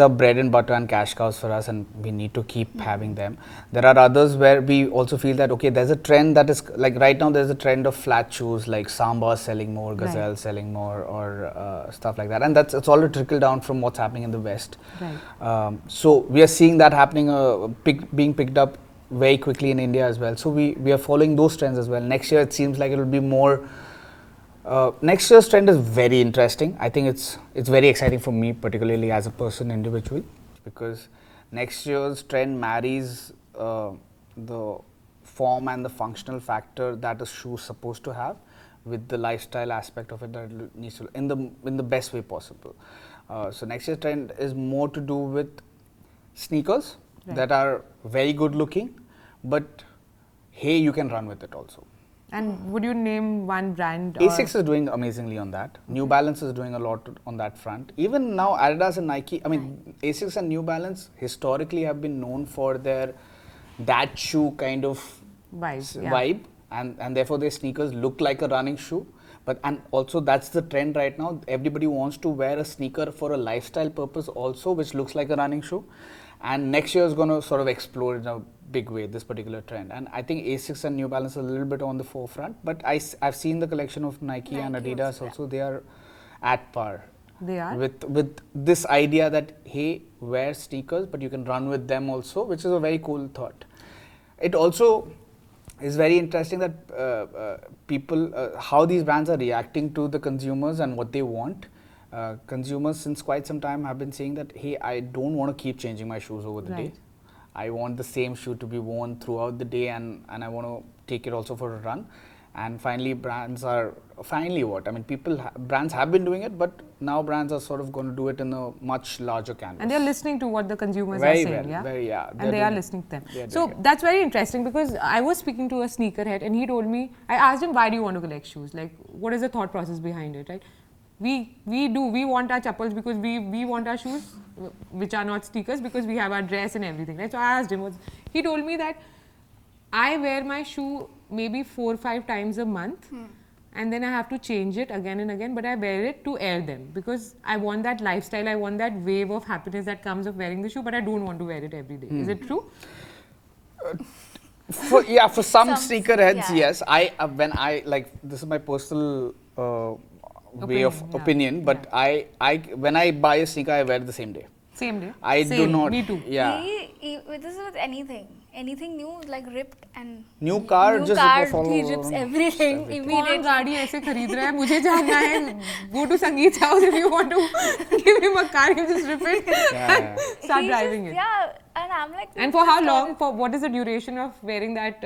are bread and butter and cash cows for us, and we need to keep having them. There are others where we also feel that okay, there's a trend that is like right now. There's a trend of flat shoes, like Samba selling more, Gazelle selling more, or stuff like that, and it's all a trickle down from what's happening in the West. Right. So we are seeing that happening, being picked up very quickly in India as well. So we are following those trends as well. Next year it seems like it will be more. Next year's trend is very interesting. I think it's very exciting for me, particularly as a person individual, because next year's trend marries the form and the functional factor that a shoe is supposed to have with the lifestyle aspect of it that it needs to in the best way possible. So next year's trend is more to do with sneakers that are very good looking, but hey, you can run with it also. And would you name one brand? Asics is doing amazingly on that. New Balance is doing a lot on that front. Even now, Adidas and Nike, I mean, Asics and New Balance historically have been known for their dad shoe kind of vibe, and therefore their sneakers look like a running shoe. But and also that's the trend right now. Everybody wants to wear a sneaker for a lifestyle purpose also, which looks like a running shoe. And next year is going to sort of explode in a big way, this particular trend. And I think Asics and New Balance are a little bit on the forefront. But I've seen the collection of Nike and Adidas also. They are at par. They are? With this idea that, hey, wear sneakers, but you can run with them also, which is a very cool thought. It also is very interesting that people, how these brands are reacting to the consumers and what they want. Consumers since quite some time have been saying that, hey, I don't want to keep changing my shoes over the day. I want the same shoe to be worn throughout the day, and I want to take it also for a run. And finally, brands are finally what I mean. Brands have been doing it, but now brands are sort of going to do it in a much larger canvas. And they're listening to what the consumers Very are saying, well, yeah? very, yeah. And they are listening to them. They're So doing it. that's very interesting because I was speaking to a sneakerhead and he told me, I asked him, why do you want to collect shoes? Like, what is the thought process behind it, right? We want our chappals because we want our shoes, which are not sneakers, because we have our dress and everything, right? So I asked him, he told me that I wear my shoe maybe 4 or 5 times a month. And then I have to change it again and again, but I wear it to air them because I want that lifestyle, I want that wave of happiness that comes of wearing the shoe, but I don't want to wear it every day. Is it true? For some sneakerheads, yeah. yes. When I like, this is my personal opinion, but yeah. I when I buy a sneaker, I wear it the same day. Same day? I do Same, not. me too. Yeah. This is with anything new, like ripped and New car, just rip off he rips everything कौन immediately. गाड़ी ऐसे खरीद रहा है मुझे जानना है go to Sangeet's house if you want to give him a car you just rip it Yeah. start He driving just, it Yeah, and I'm like. and for how long, for what is the duration of wearing that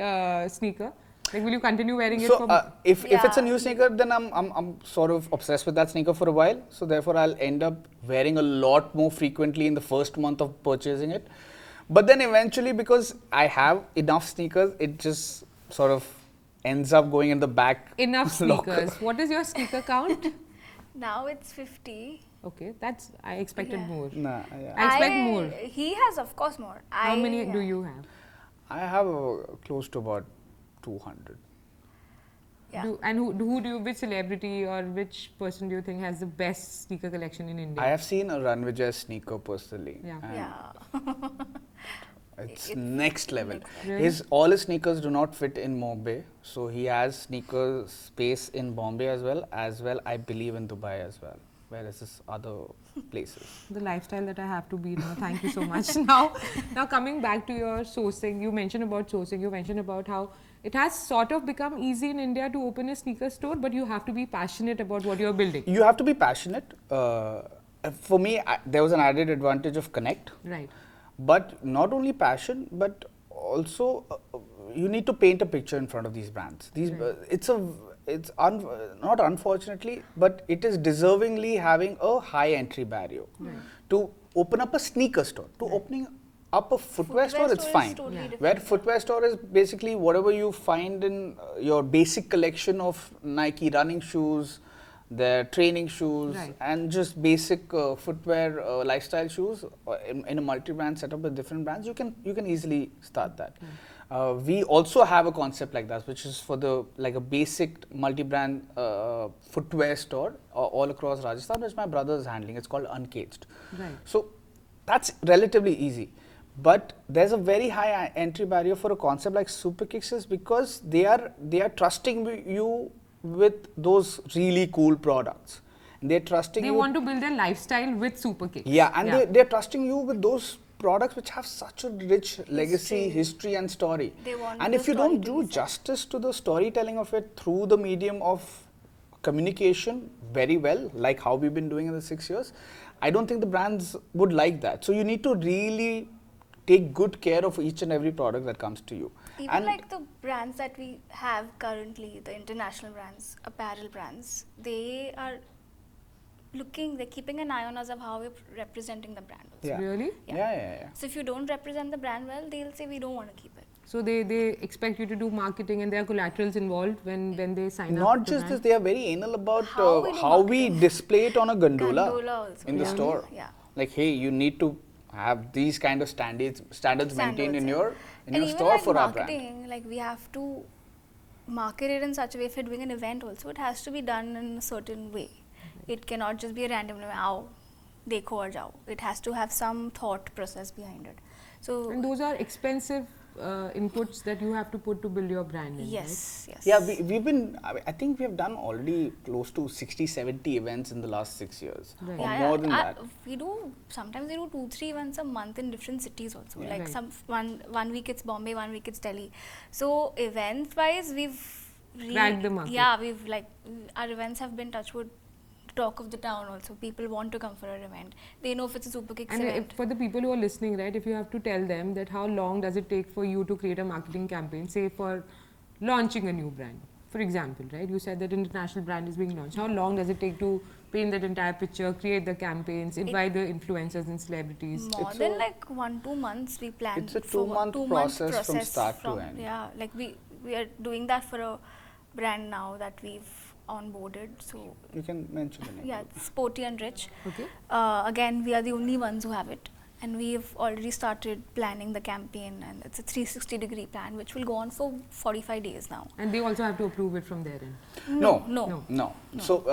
sneaker, like will you continue wearing it So for if it's a Yeah. new sneaker, then I'm sort of obsessed with that sneaker for a while. So therefore, I'll end up wearing a lot more frequently in the first month of purchasing it. But then eventually, because I have enough sneakers, it just sort of ends up going in the back. enough locker. sneakers? What is your sneaker count? Now it's 50. Okay, that's I expected Yeah. more. Nah, yeah. I expect more. He has, of course, more. How many do you have? I have close to about 200. Yeah. Who do you, which celebrity or which person do you think has the best sneaker collection in India? I have seen a Ranvijay sneaker personally. Yeah. and Yeah. It's next level. Really? All his sneakers do not fit in Bombay, so he has sneaker space in Bombay as well I believe in Dubai as well, whereas this other places. The lifestyle that I have to be now. Thank you so much. Now coming back to your sourcing, you mentioned about sourcing. You mentioned about how it has sort of become easy in India to open a sneaker store, but you have to be passionate about what you're building. You have to be passionate. For me, there was an added advantage of connect. Right. But not only passion, but also you need to paint a picture in front of these brands. Not unfortunately, but it is deservingly having a high entry barrier. To open up a sneaker store, to opening up a footwear store, it's fine. Totally Where footwear store is basically whatever you find in your basic collection of Nike running shoes, their training shoes, Right. and just basic footwear lifestyle shoes in a multi-brand setup with different brands. You can easily start that. We also have a concept like that, which is for a basic multi-brand footwear store all across Rajasthan, which my brother is handling. It's called Uncaged. Right. So that's relatively easy. But there's a very high entry barrier for a concept like Superkicks is because they are trusting you with those really cool products. And they're trusting They you. want to build their lifestyle with Superkicks. Yeah, and they're trusting you with those products which have such a rich legacy, history and story. They want And the if you story don't to do be set. justice to the storytelling of it through the medium of communication very well, like how we've been doing in the 6 years, I don't think the brands would like that. So you need to really take good care of each and every product that comes to you. Even And like the brands that we have currently, the international brands, apparel brands, they're keeping an eye on us of how we're representing the brand also. yeah. Really? Yeah. So if you don't represent the brand well, they'll say we don't want to keep it. So they expect you to do marketing and there are collaterals involved when they sign up. Not the just this, brand? they are very anal about How we do display it on a gondola, Gondola also. in the Yeah. store. Yeah. Like, hey, you need to have these kind of standards maintained in yeah. your And even store like for our brand. marketing, like we have to market it in such a way. If you're doing an event also, it has to be done in a certain way. It cannot just be a random "Aao, dekho aur jao." It has to have some thought process behind it. So And those are expensive inputs that you have to put to build your brand in, yes. Yeah, we've been, I think we have done already close to 60-70 events in the last 6 years, Right. or more than that. Sometimes we do 2-3 events a month in different cities also. Yeah. Like Right. one week it's Bombay, 1 week it's Delhi. So events wise, we've Cracked the market. Yeah, our events have been touchwood talk of the town also. People want to come for our event. They know if it's a Superkicks And event. for the people who are listening, right, if you have to tell them that how long does it take for you to create a marketing campaign, say for launching a new brand? for example, right, you said that international brand is being launched. How long does it take to paint that entire picture, create the campaigns, invite the influencers and celebrities? More than like 1-2 months we planned. It's a for 2-month process from start to end. Yeah, like we are doing that for a brand now that we've onboarded. So You can mention the name. yeah, it's Sporty and Rich. Okay. Again, we are the only ones who have it, and we've already started planning the campaign, and it's a 360-degree plan which will go on for 45 days now. And they also have to approve it from their end. No. So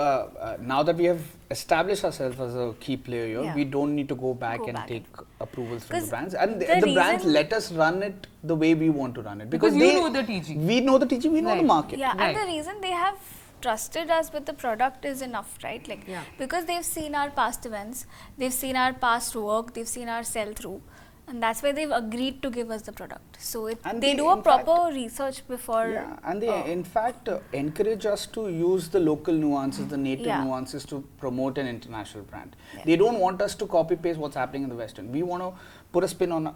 now that we have established ourselves as a key player here, Yeah. we don't need to go back Go and back take approvals from the 'Cause brands, and the the brands reason- let us run it the way we want to run it Because you know the TG. We know the TG, we know the Right. market. Yeah, Right. and the reason they have trusted us with the product is enough, right? Like, Yeah. because they've seen our past events, they've seen our past work, they've seen our sell through, and that's why they've agreed to give us the product. So And they they, do a in proper fact- research before. Yeah, and they in fact encourage us to use the local nuances, the native Yeah. nuances to promote an international brand. Yeah. They don't want us to copy paste what's happening in the Western. We want to put a spin on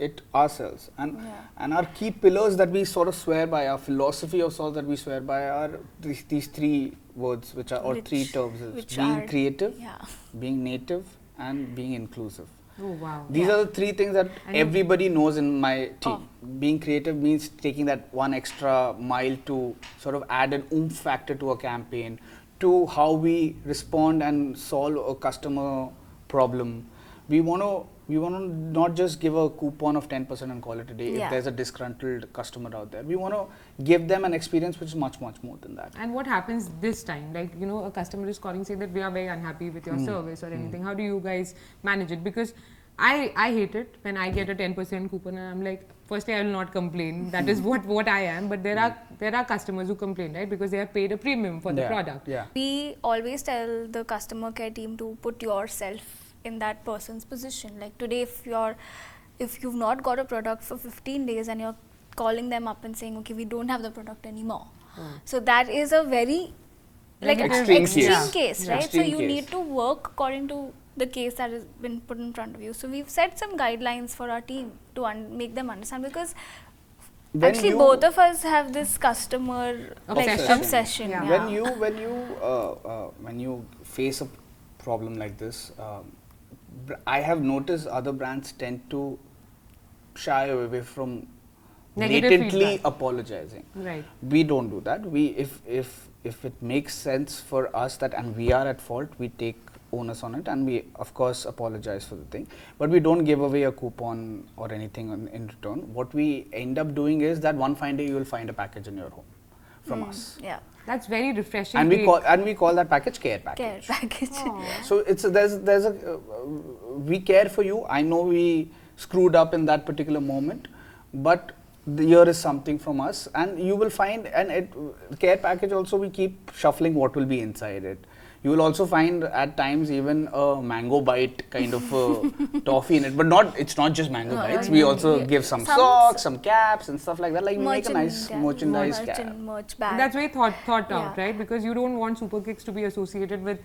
it ourselves. And our key pillars that we sort of swear by, our philosophy of sort that we swear by are these three words, which are, or three terms, is which being are- creative, Yeah. being native, and being inclusive. Oh, wow. These are the three things that And you- everybody knows in my team. Oh. Being creative means taking that one extra mile to sort of add an oomph factor to a campaign, to how we respond and solve a customer problem. We want to not just give a coupon of 10% and call it a day if Yeah. there's a disgruntled customer out there. We want to give them an experience which is much, much more than that. And what happens this time? Like, you know, a customer is calling saying that we are very unhappy with your service or anything. How do you guys manage it? Because I hate it when I get a 10% coupon and I'm like, firstly, I will not complain. That is what I am. But there are customers who complain, right? Because they have paid a premium for the product. Yeah. We always tell the customer care team to put yourself in that person's position. Like today, if you've not got a product for 15 days and you're calling them up and saying, okay, we don't have the product anymore. So that is a very like Extreme extreme case. case, Yeah. right? Extreme So you case. need to work according to the case that has been put in front of you. So we've set some guidelines for our team to make them understand, because When actually you- both of us have this customer Obsession. obsession. Yeah. Yeah. When you face a problem like this, I have noticed other brands tend to shy away from Negative blatantly feedback. apologizing. Right. We don't do that. We if it makes sense for us that and we are at fault, we take onus on it and we of course apologize for the thing. But we don't give away a coupon or anything in return. What we end up doing is that one fine day you will find a package in your home from us. Yeah. That's very refreshing. And take. we call that package care Care package. package. So there's a we care for you. I know we screwed up in that particular moment, but here is something from us, and you will find care package also we keep shuffling what will be inside it. You will also find at times even a mango bite kind of toffee in it, but it's not just mango bites. We also give some socks, some caps and stuff like that. Like we make a nice merchandise cap. Merch bag. That's very thought out, Yeah. right? Because you don't want Superkicks to be associated with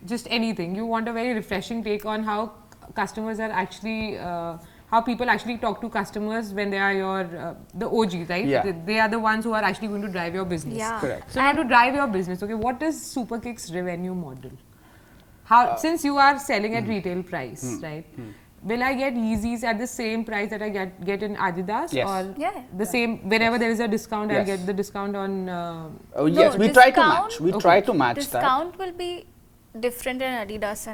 just anything. You want a very refreshing take on how customers are actually, how people actually talk to customers when they are your, the OG, right? Yeah. They are the ones who are actually going to drive your business. Yeah. Correct. So now to drive your business, okay, what is Superkicks' revenue model? How, since you are selling at retail price, right? Will I get Yeezys at the same price that I get in Adidas, Yes. or Yeah. the same whenever there is a discount, I'll Yes. get the discount on? Oh yes, we try to match. We try to match that. Discount will be different in Adidas,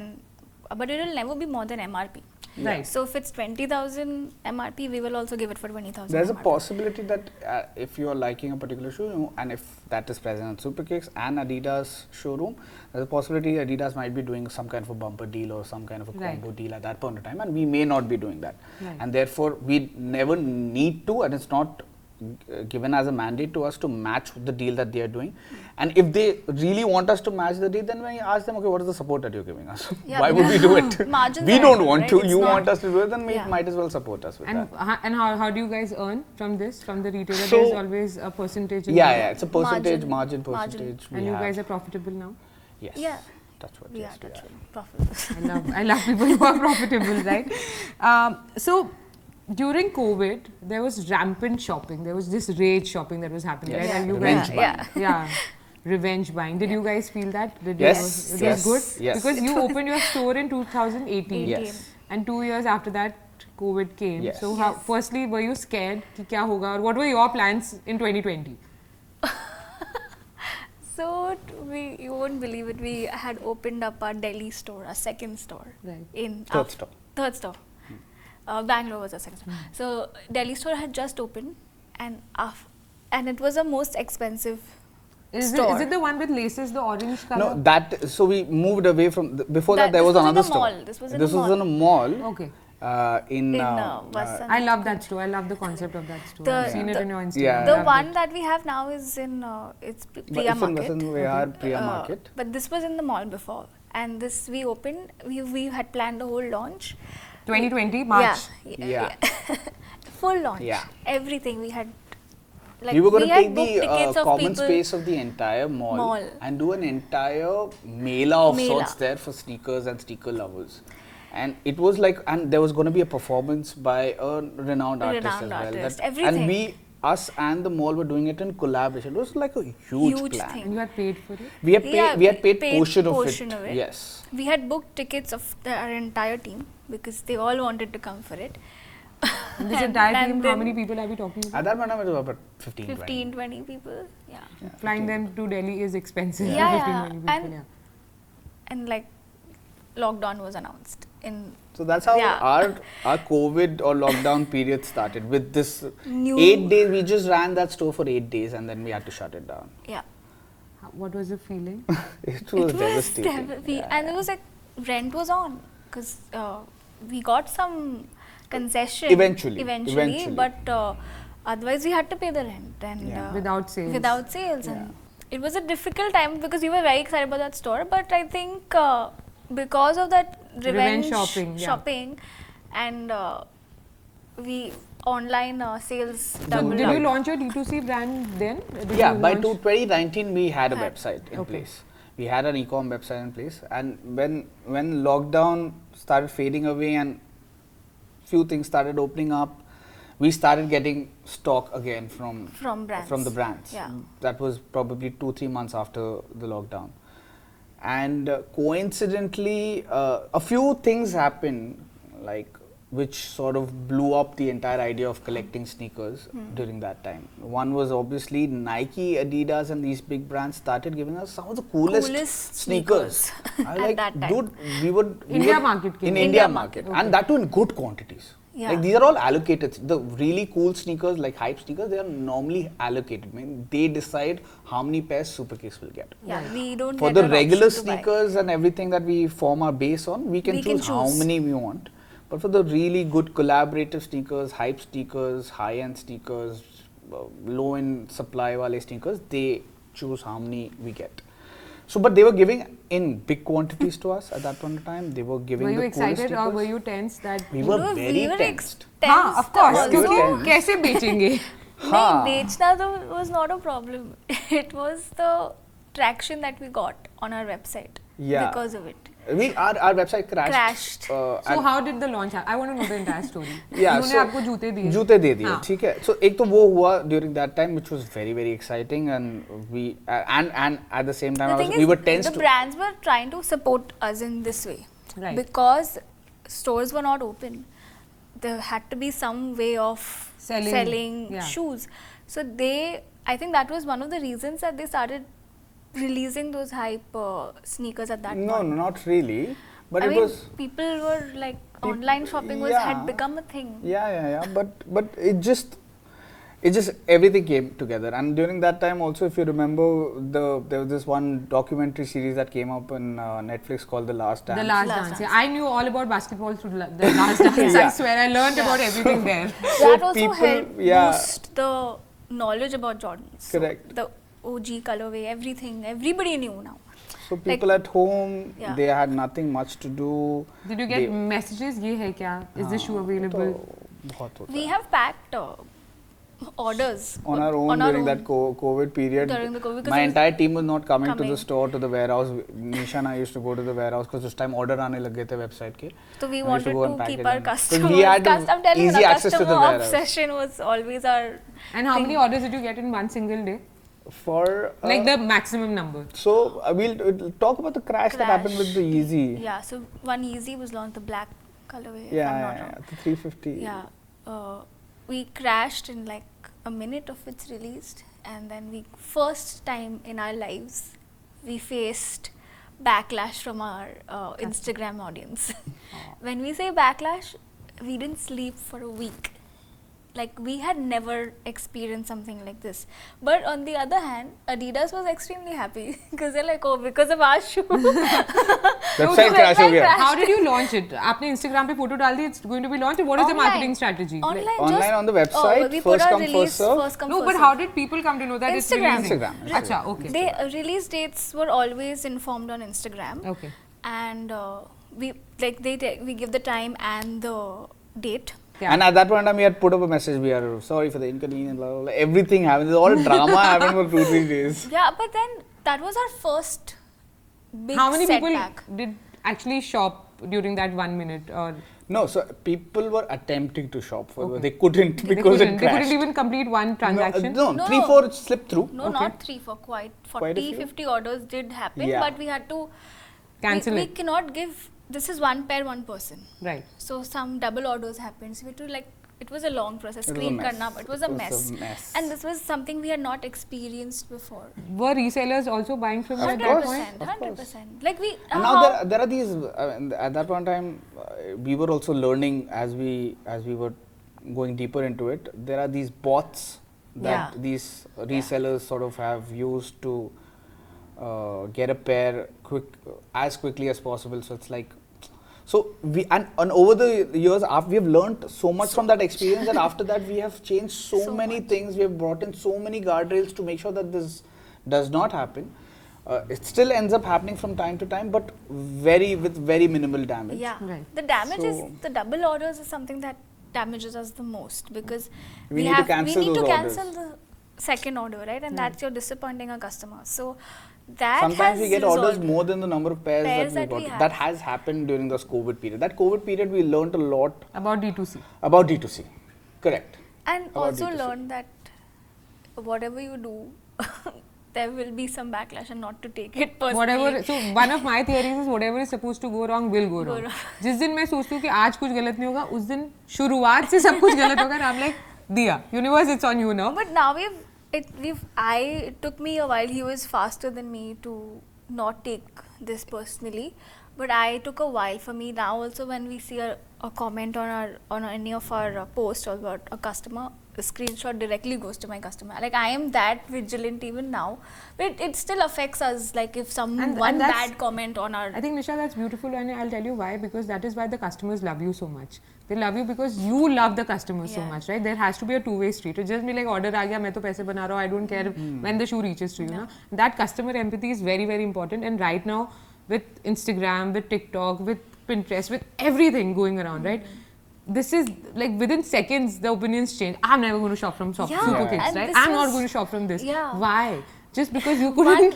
but it will never be more than MRP. Right. So if it's 20,000 MRP, we will also give it for 20,000. There's a MRP. possibility that if you are liking a particular shoe, and if that is present on Superkicks and Adidas showroom, there's a possibility Adidas might be doing some kind of a bumper deal or some kind of a combo deal at that point of time, and we may not be doing that. Right. And therefore, we never need to, and it's not given as a mandate to us to match the deal that they are doing. And if they really want us to match the deal, then when you ask them, okay, what is the support that you're giving us? Yeah, Why would we do it? Margins We are don't good, want right? to. It's You not- want us to do it, then we Yeah. might as well support us with that. And how do you guys earn from this, from the retailer? So- There's always a percentage. Yeah, it's a percentage, Margin. percentage. And you guys are profitable now. Yes. Yeah. That's what We yes, are we are. touching profitable. I love people who are profitable, right? So during COVID, there was rampant shopping. There was this rage shopping that was happening. Yes. Right? And you Revenge guys, buying. yeah, revenge buying. Did you guys feel that? Did Yes, it was yes, good? yes. Because you opened your store in 2018. Yes. And 2 years after that, COVID came. Yes. So, how, firstly, were you scared? Ki kya hoga? Or what were your plans in 2020? So you won't believe it. We had opened up our Delhi store, our second store. Right. In Third store. Third store. Bangalore was our second store. So Delhi store had just opened, and it was the most expensive store. Is it the one with laces, the orange color? No, that, so we moved away from, before that there was this was in another a store. mall. This was in a mall. Okay. In Vasant. I love that store. I love the concept of that store. I've seen it on your Instagram. Yeah. I The loved one it. that we have now is in it's But Priya it's in Market. Vasant Vihar, Priya Market. But this was in the mall before, and this we opened. We had planned a whole launch. 2020 March. Yeah. Full launch. Yeah. Everything we had. Like We were going to had take booked the tickets of common people. space of the entire mall and do an entire mela of sorts there for sneakers and sneaker lovers. And it was like, and there was going to be a performance by a renowned artist as well. Everything. And us and the mall were doing it in collaboration. It was like a huge plan. thing. And you had paid for it? We had paid portion of it. Yes. We had booked tickets of our entire team because they all wanted to come for it. And this entire team, how many people are we talking about? At that time, it was about 15, 20 people. Yeah. Flying them to Delhi is expensive. Yeah. 15, 20 people, And like lockdown was announced in. So that's how our COVID or lockdown period started with this New 8 days. We just ran that store for 8 days and then we had to shut it down. Yeah. What was the feeling? It was devastating. And it was like rent was on because we got some concession Eventually. but otherwise we had to pay the rent and Without sales. And it was a difficult time because we were very excited about that store, but I think because of that revenge shopping and we online sales doubled Did up. you launch your D2C brand then? By 2019 we had a website in place. We had an e-com website in place, and when lockdown started fading away and few things started opening up, we started getting stock again from the brands. Yeah. That was probably 2-3 months after the lockdown. And coincidentally, a few things happened, like which sort of blew up the entire idea of collecting sneakers during that time. One was obviously Nike, Adidas, and these big brands started giving us some of the coolest sneakers. I was like, dude, we would India market, and that too in good quantities. Yeah. Like these are all allocated. The really cool sneakers, like hype sneakers, they are normally allocated. I mean, they decide how many pairs Superkicks will get. Yeah, we don't For get the regular option to buy. sneakers and everything that we form our base on, we can choose how many we want. But for the really good collaborative sneakers, hype sneakers, high-end sneakers, low-end supply wale sneakers, they choose how many we get. So, but they were giving in big quantities to us at that point in time. They were giving. Were you the excited sneakers. or were you tense that? We were very tensed. हाँ, of course. Also. क्योंकि कैसे बेचेंगे? नहीं, बेचना was not a problem. It was the traction that we got on our website because of it. Our website crashed. So how did the launch happen? I want to know the entire story. Yeah, उन्होंने आपको जूते दिए? जूते दे दिए, ठीक है. So एक तो वो हुआ during that time, which was very very exciting, and we and at the same time we were tense. The brands were trying to support us in this way, Right. because stores were not open. There had to be some way of selling shoes. So I think that was one of the reasons that they started releasing those hype sneakers at that point. No, not really. But I it mean, was people were like online shopping had become a thing. Yeah. But it just everything came together. And during that time also, if you remember, there was this one documentary series that came up on Netflix called The Last Dance. The Last Dance. Yeah, I knew all about basketball through The Last Dance. I swear, I learned about everything there. That also helped boost the knowledge about Jordans. So Correct. the OG colorway, everything, everybody knew now. So people at home, they had nothing much to do. Did you get messages? ये है क्या? Is the shoe available? बहुत होता We है. have packed orders on our own during that COVID period. During the COVID, my entire team was not coming to the store, to the warehouse. Nisha and I used to go to the warehouse because this time order aane lag gaye the website ke. So we wanted to keep our customers. We had easy access to the customer warehouse. obsession was always our. And how many orders did you get in one single day? For like the maximum number. So we'll talk about the crash that happened with the Yeezy. Yeah. So one Yeezy was launched, the black colorway. Yeah, the 350. Yeah. We crashed in like a minute of its released, and then first time in our lives we faced backlash from our Instagram audience. When we say backlash, we didn't sleep for a week. Like we had never experienced something like this. But on the other hand, Adidas was extremely happy because they're like, oh, because of our shoe. Website crash ho gaya. How did you launch it? Aapne Instagram pe photo dal di, it's going to be launched. What is the marketing strategy? Online on the website, we first put come, release, first serve. First come, no, first but serve. how did people come to know that it's releasing? Instagram. Acha, okay. They release dates were always informed on Instagram. Okay. And we give the time and the date. Yeah. And at that point in time, we had put up a message, we are sorry for the inconvenience, blah, blah, blah. Everything happened. All drama happened for 2-3 days. Yeah, but then that was our first big How many setback. people did actually shop during that 1 minute? Or no, so people were attempting to shop for they couldn't because it crashed. They couldn't even complete one transaction? No, 3-4 slipped through. No, not 3-4, quite 40-50 orders did happen, but we had to cancel we it. We cannot give, this is one pair, one person. Right. So some double orders happened. So we had to it was a long process. Screen karna, but it was a mess. And this was something we had not experienced before. Were resellers also buying from you at that point? 100%. Like we. And now there are these. At that point in time, we were also learning as we were going deeper into it. There are these bots that these resellers sort of have used to get a pair as quickly as possible. So it's like. So we and over the years, we have learned so much from that experience that after that we have changed so many things. We have brought in so many guardrails to make sure that this does not happen. It still ends up happening from time to time, but with very minimal damage. Yeah, the damage is the double orders is something that damages us the most because we need to cancel the second order, right? And that's you're disappointing a customer. So. Sometimes we get orders more than the number of pairs that we got. That has happened during this COVID period. That COVID period, we learned a lot about D2C. About D2C, correct. And about also D2C. Learned that whatever you do, there will be some backlash and not to take it personally. So one of my theories is whatever is supposed to go wrong will go wrong. जिस दिन मैं सोचती हूँ कि आज कुछ गलत नहीं होगा, उस दिन शुरुआत से सब कुछ गलत होगा. I'm like, दिया, universe, it's on you now. But now it took me a while. He was faster than me to not take this personally, but I took a while for me. Now also when we see a comment on any of our posts about a customer, a screenshot directly goes to my customer. Like I am that vigilant even now, but it still affects us. Like if one bad comment on our. I think Nisha, that's beautiful, and I'll tell you why. Because that is why the customers love you so much. They love you because you love the customers so much, right? There has to be a two-way street. It just be like order aa gaya, main to paise bana raha hu, I don't care when the shoe reaches to you. Na? That customer empathy is very, very important. And right now, with Instagram, with TikTok, with Pinterest, with everything going around, right? This is like within seconds the opinions change. I'm never going to shop from Superkicks, right? I'm not going to shop from this. Why? Just because you couldn't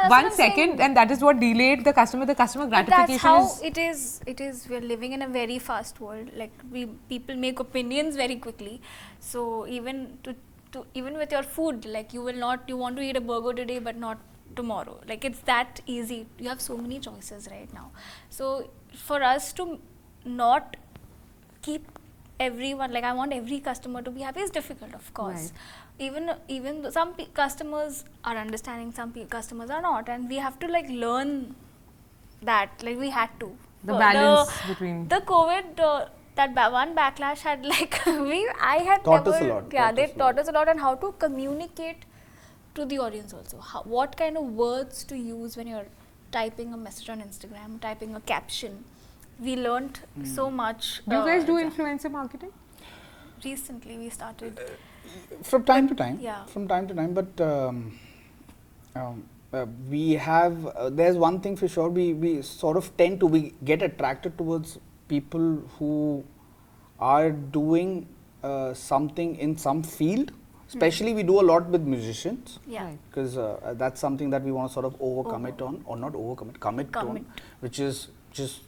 1 second, and that is what delayed the customer gratification. That's how it is. We're living in a very fast world. Like people make opinions very quickly. So even even with your food, like you want to eat a burger today, but not tomorrow. Like it's that easy. You have so many choices right now. So for us to not keep everyone, like I want every customer to be happy, is difficult, of course. Right. Even some customers are understanding, some customers are not, and we have to like learn that. Like we had to. The balance between the COVID. That one backlash had like I had taught us a lot. Yeah, they taught us a lot on how to communicate to the audience also. What kind of words to use when you're typing a message on Instagram, typing a caption. We learned so much. Do you guys do influencer marketing? Recently, we started. From time to time. Yeah. From time to time, but we have. There's one thing for sure. We sort of tend to get attracted towards people who are doing something in some field Especially we do a lot with musicians. Yeah. Right. Because that's something that we want to sort of overcome it on, or not overcome it, commit on, which is just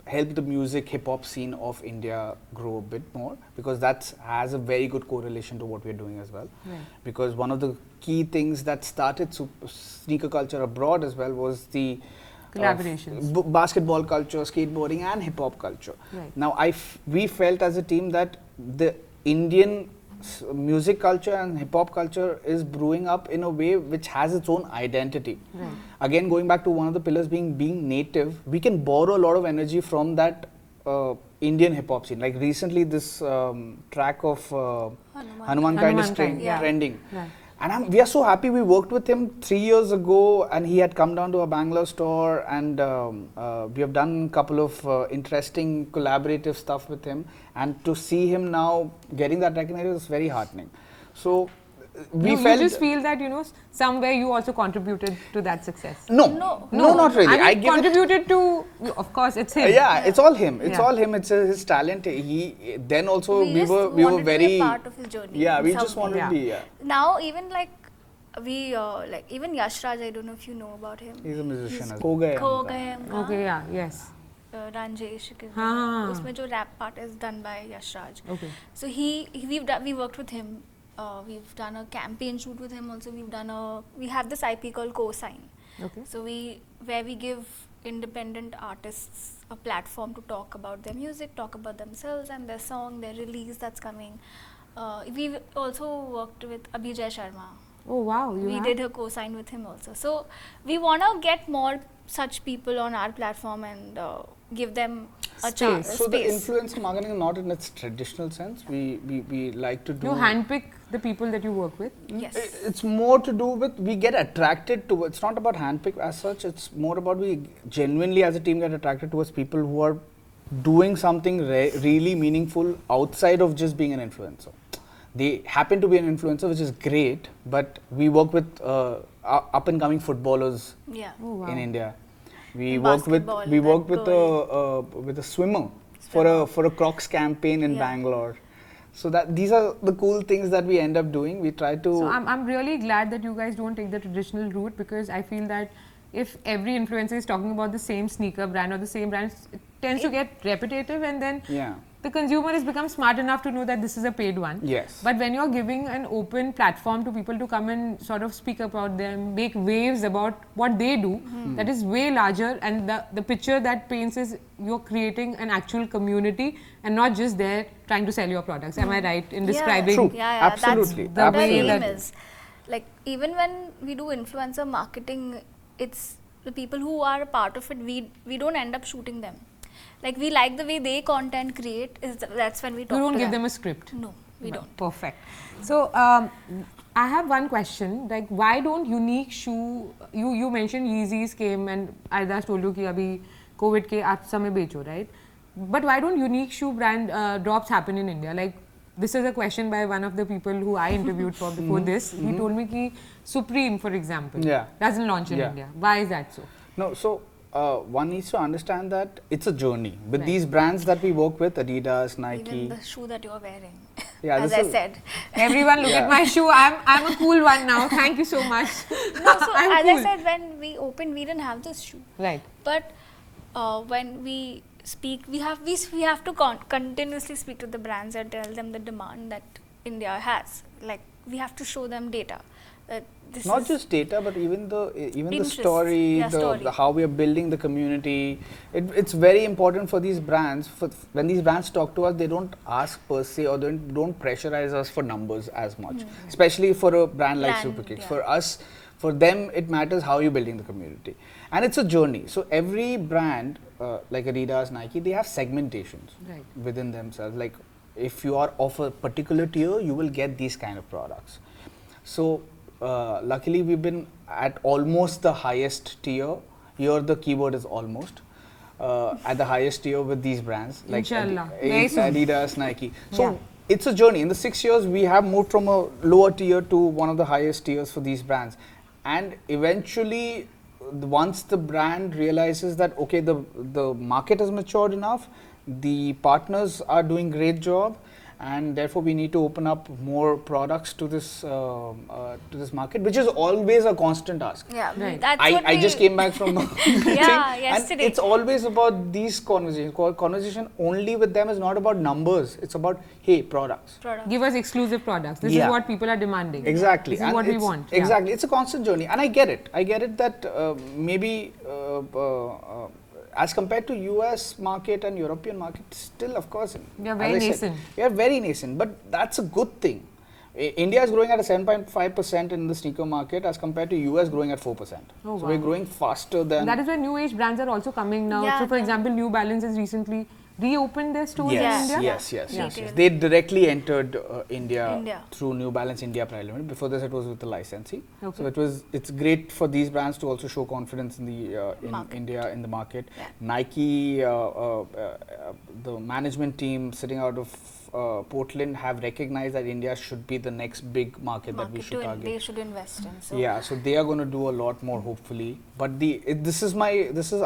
help the music hip hop scene of India grow a bit more, because that has a very good correlation to what we're doing as well. Right. Because one of the key things that started sneaker culture abroad as well was the Collaborations. basketball culture, skateboarding, and hip hop culture. Right. Now, we felt as a team that the Indian music culture and hip hop culture is brewing up in a way which has its own identity. Right. Again, going back to one of the pillars being native, we can borrow a lot of energy from that Indian hip hop scene. Like recently, this track of Hanuman Kind is trending. Right. And we are so happy we worked with him 3 years ago, and he had come down to our Bangalore store, and we have done a couple of interesting collaborative stuff with him, and to see him now getting that recognition is very heartening. So we You felt just feel that, somewhere you also contributed to that success. no, not really. I mean, give it- contributed to, of course, it's him. yeah, it's all him. It's Yeah. all him. It's his talent. He then also we just were wanted very to be a part of his journey. yeah. in We some just wanted way. to be Now even like we like even Yash Raj, I don't know if you know about him. He's a musician. He's as Kho well. Gaye Hum Ka, Okay, yeah, yes. Ranjesh के हाँ. उसमें जो rap part is done by Yash Raj. Okay. So we worked with him. We've done a campaign shoot with him also. We have this IP called Co-Sign. Okay. So where we give independent artists a platform to talk about their music, talk about themselves and their song, their release that's coming. We've also worked with Abhijay Sharma. Oh, wow. We did a co-sign with him also. So we want to get more such people on our platform and give them a chance. So the space. influencer marketing is not in its traditional sense. We like to do. You handpick the people that you work with. Yes. It's more to do with we get attracted to. It's not about handpick as such. It's more about we genuinely as a team get attracted towards people who are doing something really meaningful outside of just being an influencer. They happen to be an influencer, which is great, but we work with up and coming footballers Yeah. Oh, wow. in India. We In worked with basketball, with a swimmer for a Crocs campaign in Yeah. Bangalore. So that these are the cool things that we end up doing. We try to. So I'm really glad that you guys don't take the traditional route, because I feel that if every influencer is talking about the same sneaker brand or the same brand, it tends to get repetitive, and then yeah. the consumer has become smart enough to know that this is a paid one. Yes. But when you're giving an open platform to people to come and sort of speak about them, make waves about what they do, that is way larger, and the picture that paints is you're creating an actual community and not just there trying to sell your products. Am I right in describing? True. Yeah, Absolutely. That's the Absolutely. aim is. Like even when we do influencer marketing, it's the people who are a part of it. We don't end up shooting them. Like we like the way they content create. That's when we talk. You don't to give them a script. No, we don't. Perfect. So I have one question. Like, why don't unique shoe? You mentioned Yeezys came and Aidas told you कि अभी COVID के आप समय बेचो, right? But why don't unique shoe brand drops happen in India? Like, this is a question by one of the people who I interviewed for before this. He told me कि Supreme, for example, doesn't launch in India. Why is that so? No, so one needs to understand that it's a journey. With these brands that we work with, Adidas, Nike. Even the shoe that you're wearing. Yeah, as I said. Everyone look at my shoe. I'm a cool one now. Thank you so much. No, so I'm as cool. I said, when we opened, we didn't have this shoe. Right. But when we speak, we have to continuously speak to the brands and tell them the demand that India has. Like we have to show them data. That this Not is just data, but even the Interests. story, Yeah, story. the how we are building the community. It's very important for these brands. When these brands talk to us, they don't ask per se, or they don't pressurize us for numbers as much. Especially for a brand like Superkicks. Yeah. For us, for them, it matters how you're building the community, and it's a journey. So every brand like Adidas, Nike, they have segmentations within themselves. Like if you are of a particular tier, you will get these kind of products. So luckily we've been at almost the highest tier. Here the keyword is almost at the highest tier with these brands like Inshallah. Very soon. Adidas, Nike. So it's a journey. In the 6 years we have moved from a lower tier to one of the highest tiers for these brands, and eventually once the brand realizes that the market has matured enough, the partners are doing great job, and therefore we need to open up more products to this market, which is always a constant ask. Yeah, Right. that's what I just came back from Yeah, thing, and yesterday. it's always about these conversations. Conversation only with them is not about numbers. It's about, hey, products. product. Give us exclusive products. This Yeah. is what people are demanding. Exactly. This is And what we it's- want. Yeah. Exactly. It's a constant journey. And I get it. I get it that maybe as compared to US market and European market, still, of course, We are as very I said, nascent. we are very nascent. But that's a good thing. India is growing at a 7.5% in the sneaker market as compared to US growing at 4%. Oh, so wow. we're growing faster than. And that is where new age brands are also coming now. Yeah, So, for the- example, New Balance has recently reopened their stores in Yes, India. yes, yes, Yeah. yes, yes. Retail. They directly entered India, India. through New Balance India Private Limited. Before this, it was with the licensee. Okay. So it's great for these brands to also show confidence in the in Market. India in the market. Yeah. Nike, the management team sitting out of Portland have recognized that India should be the next big market that we should target. They should invest in. So Yeah, so they are going to do a lot more, hopefully. But this is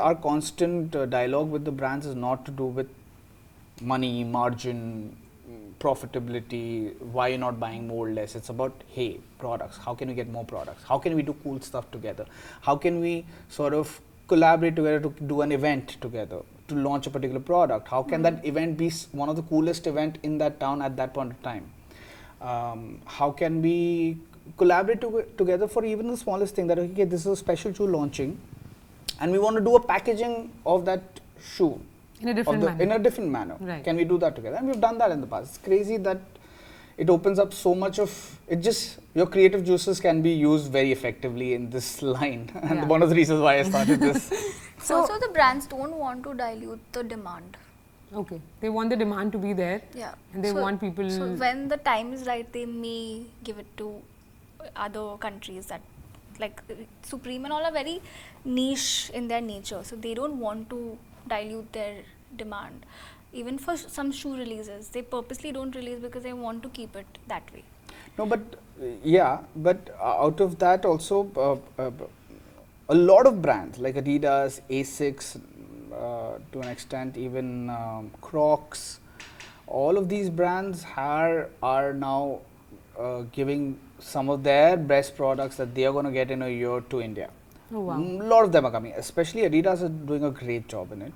our constant dialogue with the brands is not to do with money, margin, profitability, why you're not buying more or less. It's about, hey, products. How can we get more products? How can we do cool stuff together? How can we sort of collaborate together to do an event together to launch a particular product? How can that event be one of the coolest event in that town at that point of time? How can we collaborate together for even the smallest thing that, okay, this is a special shoe launching and we want to do a packaging of that shoe In a different manner. in a different manner. Right. Can we do that together? And we've done that in the past. It's crazy that it opens up so much of it. Just your creative juices can be used very effectively in this line, and Yeah. one of the reasons why I started this. So- also the brands don't want to dilute the demand. Okay. They want the demand to be there. Yeah. And they want people. So when the time is right, they may give it to other countries that, like Supreme and all, are very niche in their nature. So they don't want to dilute their demand. Even for some shoe releases, they purposely don't release because they want to keep it that way. No, but out of that also, a lot of brands like Adidas, Asics, to an extent, even Crocs, all of these brands are now giving some of their best products that they are going to get in a year to India. Oh, wow. A lot of them are coming, especially Adidas is doing a great job in it.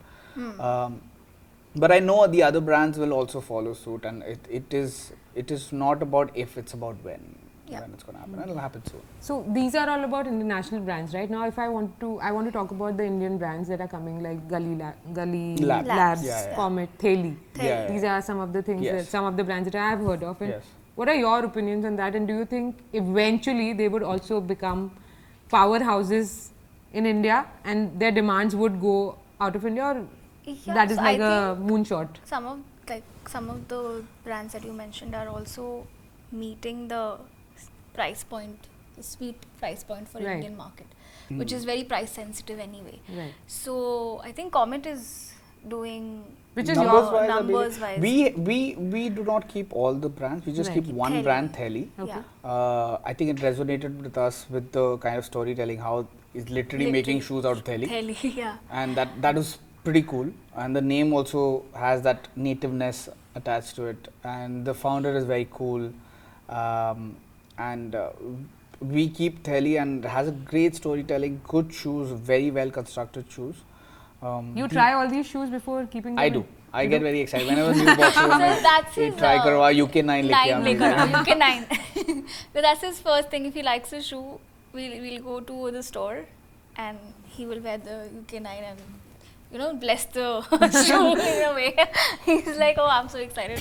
But I know the other brands will also follow suit, and it is not about if, it's about when it's going to happen, and it'll happen soon. So these are all about international brands, right? Now, if I want to talk about the Indian brands that are coming, like Gully Labs. Labs, Yeah, yeah. Comet, Theli. Yeah, These are some of the things Yes. that some of the brands that I have heard of. And Yes. what are your opinions on that? And do you think eventually they would also become powerhouses in India, and their demands would go out of India, or Yeah, that is so like I a think moonshot? some of the brands that you mentioned are also meeting the price point, the sweet price point for Right. Indian market, which is very price sensitive anyway. Right. So I think Comet is doing Which is Numbers your wise, I numbers believe- wise. we do not keep all the brands. We just Right. keep one Theli. brand, Theli. Okay. Yeah. I think it resonated with us with the kind of storytelling, how it's literally making shoes out of Theli, Theli, yeah. and that was pretty cool. And the name also has that nativeness attached to it, and the founder is very cool. And we keep Theli, and it has a great storytelling, good shoes, very well constructed shoes. You try all these shoes before keeping them? I in? do. I You get do? very excited whenever new box So that's he his try karwa UK 9 लेके आ nine मुझे. UK 9. So that's his first thing. If he likes the shoe, we'll go to the store and he will wear the UK 9 and bless the shoe in a way. He's like, oh, I'm so excited.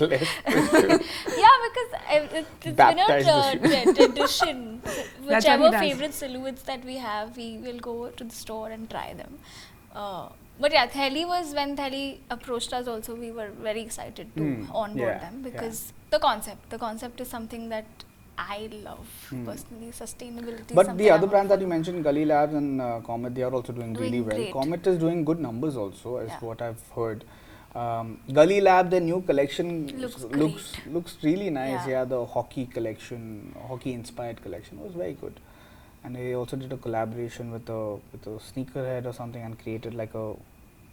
Yeah, because it's been Baptize the a tradition. what he Whichever does. favorite silhouettes that we have, we will go to the store and try them. But yeah, Theli was when Theli approached us also, we were very excited to onboard yeah, them because the concept is something that I love personally. Sustainability is But something the other I'm brands all that you mentioned, Gully Labs and Comet, they are also doing really Doing well. great. Comet is doing good numbers also, is Yeah. what I've heard. Gully Lab, their new collection Looks looks really nice. Yeah. Yeah, the hockey collection, hockey inspired collection was very good. And they also did a collaboration with a sneakerhead or something and created like a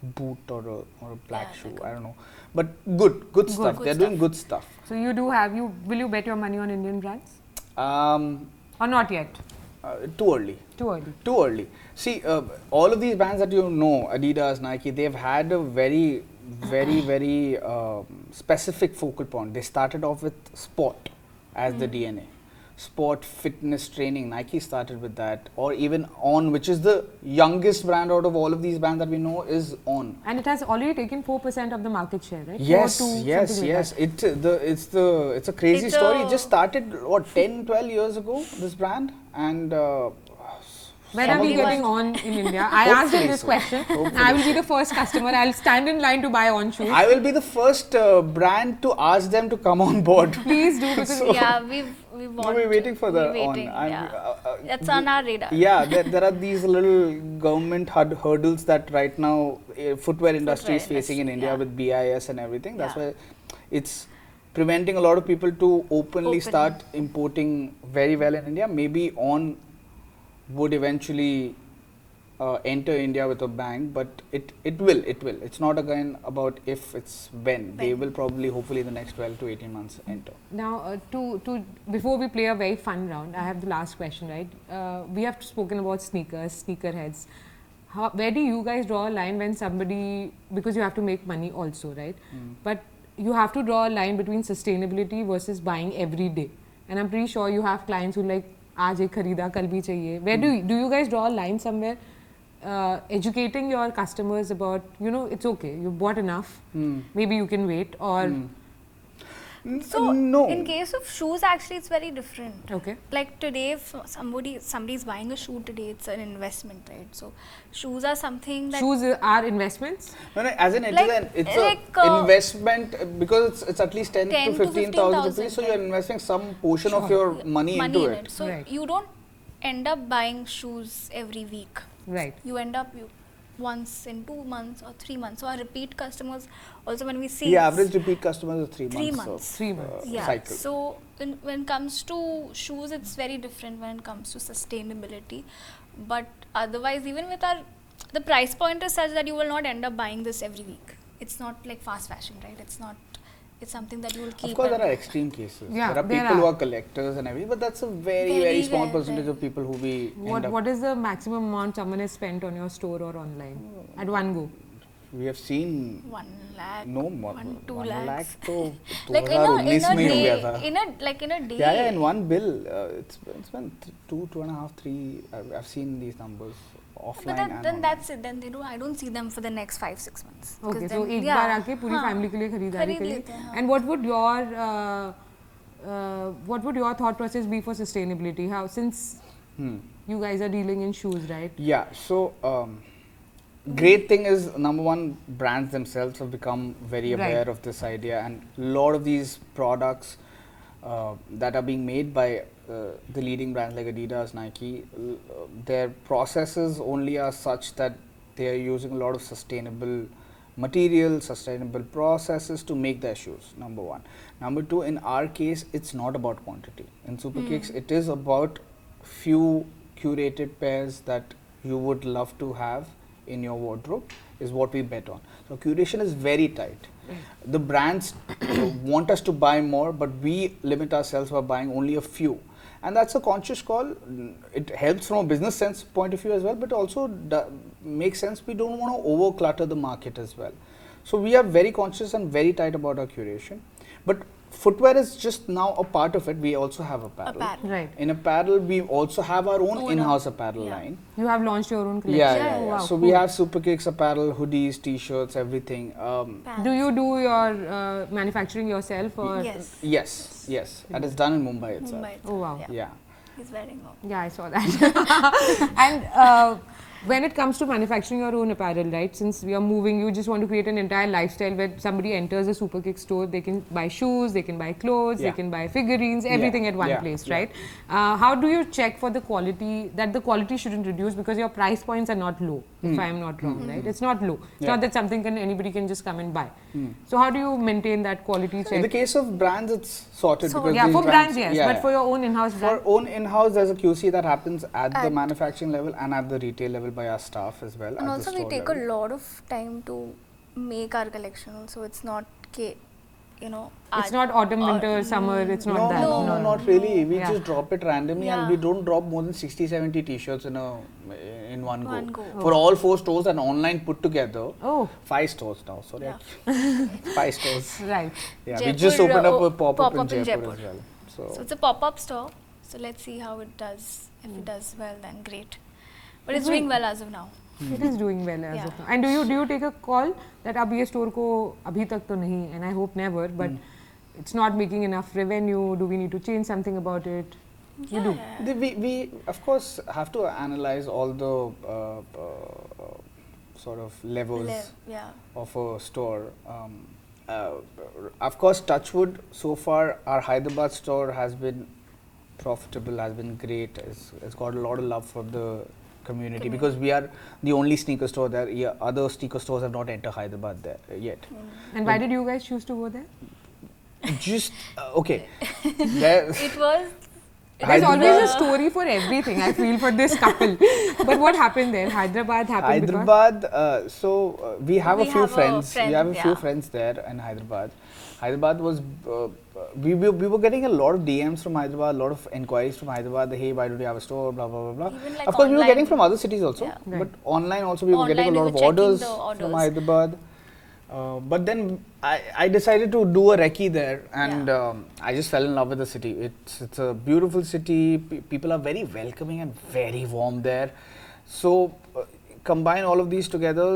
boot or a black Yeah, shoe. like I don't know, but good stuff. Good They're doing good stuff. So you do have will you bet your money on Indian brands Um, or not yet? Too early. Too early. Too early. See, all of these brands that you know, Adidas, Nike, they've had a very specific focal point. They started off with sport as the DNA. Sport, fitness, training. Nike started with that. Or even On, which is the youngest brand out of all of these brands that we know, is On. And it has already taken 4% of the market share, right? Yes, 4 to yes, something like yes. that. It's a crazy It's story. a- It just started, what, 10, 12 years ago, this brand? And When some are of we them- getting On in India? I asked him Hopefully this so. question. Hopefully I will be the first customer. I'll stand in line to buy On shoes. I will be the first brand to ask them to come on board. Please do, because Yeah, we want. No, we're waiting for the we're waiting, On. yeah. That's on our radar. Yeah, there are these little government hurdles that right now footwear industry is facing in India yeah. with BIS and everything. That's Yeah. why it's preventing a lot of people to openly start importing very well in India. Maybe On would eventually enter India with a bang, but it will. It's not again about if, it's when. They will probably, hopefully, in the next 12 to 18 months enter. Now, before we play a very fun round, I have the last question, right? We have spoken about sneakers, sneakerheads. Where do you guys draw a line when somebody, because you have to make money also, right? But you have to draw a line between sustainability versus buying every day. And I'm pretty sure you have clients who like, aaj ek kharida, kal bhi chahiye. Where do you guys draw a line somewhere? Educating your customers about, it's okay, you bought enough, maybe you can wait, or So no. in case of shoes, actually, it's very different. okay. Like today, if somebody's buying a shoe today, it's an investment, right? So shoes are something that Shoes are investments. No, as in it's like, a investment, because it's at least 10 10 to to 15,000 rupees. 15,000, So you're right. investing some portion of your money into in it. So Right. you don't end up buying shoes every week. Right. You end up once in 2 months or 3 months. So our repeat customers, also when we see The average repeat customer is 3 3 months. months. 3 months. yeah. Cycle. So when it comes to shoes, it's very different when it comes to sustainability. But otherwise, even with the price point is such that you will not end up buying this every week. It's not like fast fashion, right? It's something that you will keep. Of course, there and- are extreme cases. Yeah, there are there people who are. are collectors and everything, but that's a very, Very small rare, percentage right. of people who we end up. What is the maximum amount someone has spent on your store or online at one go? We have seen 1 lakh, no more. 2 1 lakh lakhs. तो Like in a 2019 में ही हो गया day, था. in a day. Yeah, in one bill, it's been 2.5, 3. I've seen these numbers offline. But and then online. that's it. Then I don't see them for the next 5-6 months. 'Cause Okay, then- so एक yeah, बार आके पूरी हाँ, family के लिए खरीदारी खरीद करिए. लेते हैं, हाँ. And what would your thought process be for sustainability? How, since you guys are dealing in shoes, right? Yeah, so great thing is, number one, brands themselves have become very Right. aware of this idea, and a lot of these products that are being made by the leading brands like Adidas, Nike, their processes only are such that they are using a lot of sustainable materials, sustainable processes to make their shoes, number one. Number two, in our case, it's not about quantity. In Superkicks, it is about few curated pairs that you would love to have in your wardrobe, is what we bet on. So curation is very tight. The brands want us to buy more, but we limit ourselves by buying only a few. And that's a conscious call. It helps from a business sense point of view as well, but also makes sense. We don't want to over clutter the market as well. So we are very conscious and very tight about our curation. But footwear is just now a part of it. We also have apparel. Right. In apparel, we also have our own Own in-house apparel yeah. line. You have launched your own collection. Yeah. Oh, wow, So cool. we have Superkicks apparel, hoodies, t-shirts, everything. Pants. Do you do your manufacturing yourself or? Yes. Yes. And it's done in Mumbai itself. Mumbai. Oh wow. Yeah. He's wearing one. Yeah, I saw that. And when it comes to manufacturing your own apparel, right? Since we are moving, you just want to create an entire lifestyle where somebody enters a Superkick store, they can buy shoes, they can buy clothes, they Yeah. can buy figurines, everything at one Yeah. place, Yeah. right? How do you check for the quality, that the quality shouldn't reduce because your price points are not low, if I am not wrong, right? It's not low. It's Yeah. not that something anybody can just come and buy. So how do you maintain that quality In check? the case of brands, it's sorted. So- because Yeah, these for brands, yes, but for your own in-house For brand. own in-house, there's a QC that happens at the manufacturing level and at the retail level handled by our staff as well. And at also the we store take level. a lot of time to make our collection. Also, it's not It's not autumn, winter, summer. It's not No, that. no, not really. We Yeah. just drop it randomly, and Yeah. we don't drop more than 60-70 t-shirts in one One go. go. For all 4 stores and online put together. Oh. 5 stores now. Sorry, Yeah. 5 stores. Right. Yeah, we Jaipur, just opened up a pop-up pop-up in in Jaipur Jaipur. as well. So So it's a pop-up store. So let's see how it does. If it does well, then great. But it's doing well as of now. It is doing well as Yeah. of now. And do you take a call that अब ये store को अभी तक तो नहीं, and I hope never, but it's not making enough revenue. Do we need to change something about it? You do. we of course have to analyze all the sort of levels Yeah. of a store. Of course, touchwood, so far our Hyderabad store has been profitable, has been great. It's got a lot of love from the community because we are the only sneaker store there. Yeah, other sneaker stores have not entered Hyderabad there yet. And why did you guys choose to go there? Just okay. There, It was. There's always a Hyderabad- story for everything, I feel, for this couple. But what happened there? Hyderabad happened because... Hyderabad, we have a We few have a friends. friend, We have a few yeah. friends there in Hyderabad. Hyderabad was, we were getting a lot of DMs from Hyderabad, a lot of inquiries from Hyderabad. Hey, why don't you have a store? Blah blah blah blah. Even like Of course, we were online. getting from other cities also, Yeah. Right. but online also we were Online getting a we lot were of checking orders the from orders. Hyderabad. But then I decided to do a recce there, and I just fell in love with the city. It's a beautiful city. People are very welcoming and very warm there. So combine all of these together.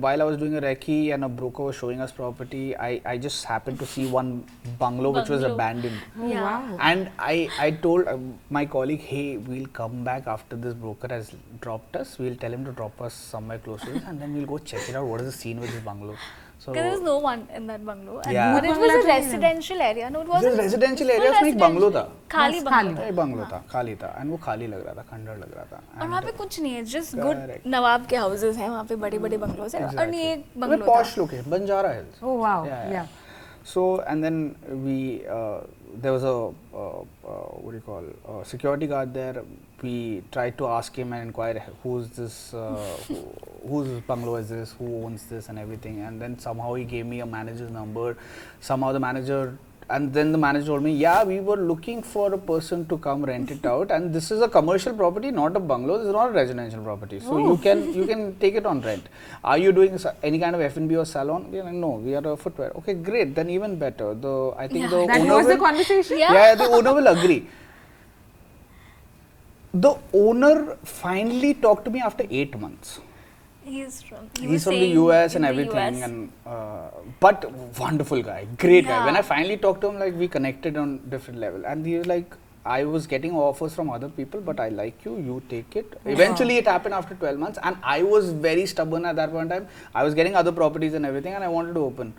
While I was doing a recce and a broker was showing us property, I just happened to see one bungalow which was Bungalow. abandoned. Oh, Yeah. wow. And I told my colleague, hey, we'll come back after this broker has dropped us. We'll tell him to drop us somewhere close to this, and then we'll go check it out. What is the scene with this bungalow? So Because there's no one in that bungalow. And Yeah. but it was Bungalow a to me, residential area. No, it it wasn't. was residential full area. उसमें एक bungalow था. खाली Yes, bungalow था. एक bungalow था, खाली था, and वो खाली लग रहा था, खंडर लग रहा था. और वहाँ पे And, कुछ नहीं है, just good Correct. नवाब के houses हैं वहाँ पे बड़े बड़े bungalows हैं और नहीं एक exactly. bungalow posh था. location, Banjara Hills. Oh, wow. Yeah, Yeah. So and then there was a what do you call security guard there. We tried to ask him and inquire who's this, whose bungalow is this, who owns this and everything. And then somehow he gave me a manager's number. Somehow the manager. And then the manager told me, yeah, we were looking for a person to come rent it out, and this is a commercial property, not a bungalow. This is not a residential property, so you can take it on rent. Are you doing any kind of F&B or salon? We are like, no, we are a footwear. Okay, great, then even better. I think the That owner was the will- conversation? Yeah. yeah, the owner will agree. The owner finally talked to me after 8 months. He's from The US and everything, and but wonderful guy, great guy. When I finally talked to him, like we connected on different level, and he was like, I was getting offers from other people, but I like you, you take it. Eventually it happened after 12 months, and I was very stubborn at that point in time. I was getting other properties and everything, and I wanted to open.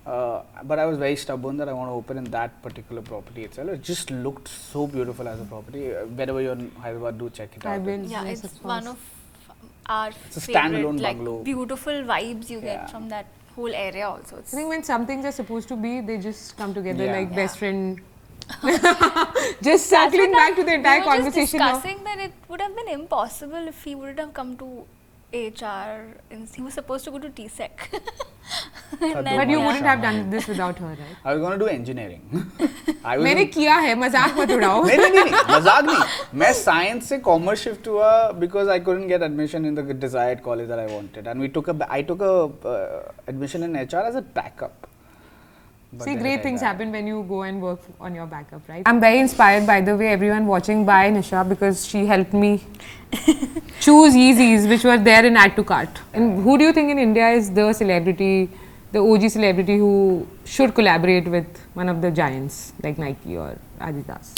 But I was very stubborn that I want to open in that particular property itself. It just looked so beautiful as a property. Wherever you're in Hyderabad, do check it I out. will. Yeah, Yes, it's of one course. of our It's a favorite, standalone like bungalow. beautiful vibes you Yeah. get from that whole area also. It's I think when some things are supposed to be, they just come together Yeah. like Yeah. best friend. Just circling back to the entire we were conversation just now. discussing that it would have been impossible if he would have come to HR. And he was supposed to go to TSEC. And then, But you Yeah. wouldn't have done this without her, right? I was going to do engineering. I was मैंने किया है, मजाक मत उड़ाओ. नहीं मजाक नहीं मैं साइंस से कॉमर्स शिफ्ट हुआ because I couldn't get admission in the desired college that I wanted, and I took a admission in HR as a backup. But See, then great it things ended. happen when you go and work on your backup, right? I'm very inspired, by the way, everyone watching, by Nisha, because she helped me choose Yeezys, which were there in add to cart. And who do you think in India is the celebrity, the OG celebrity who should collaborate with one of the giants like Nike or Adidas?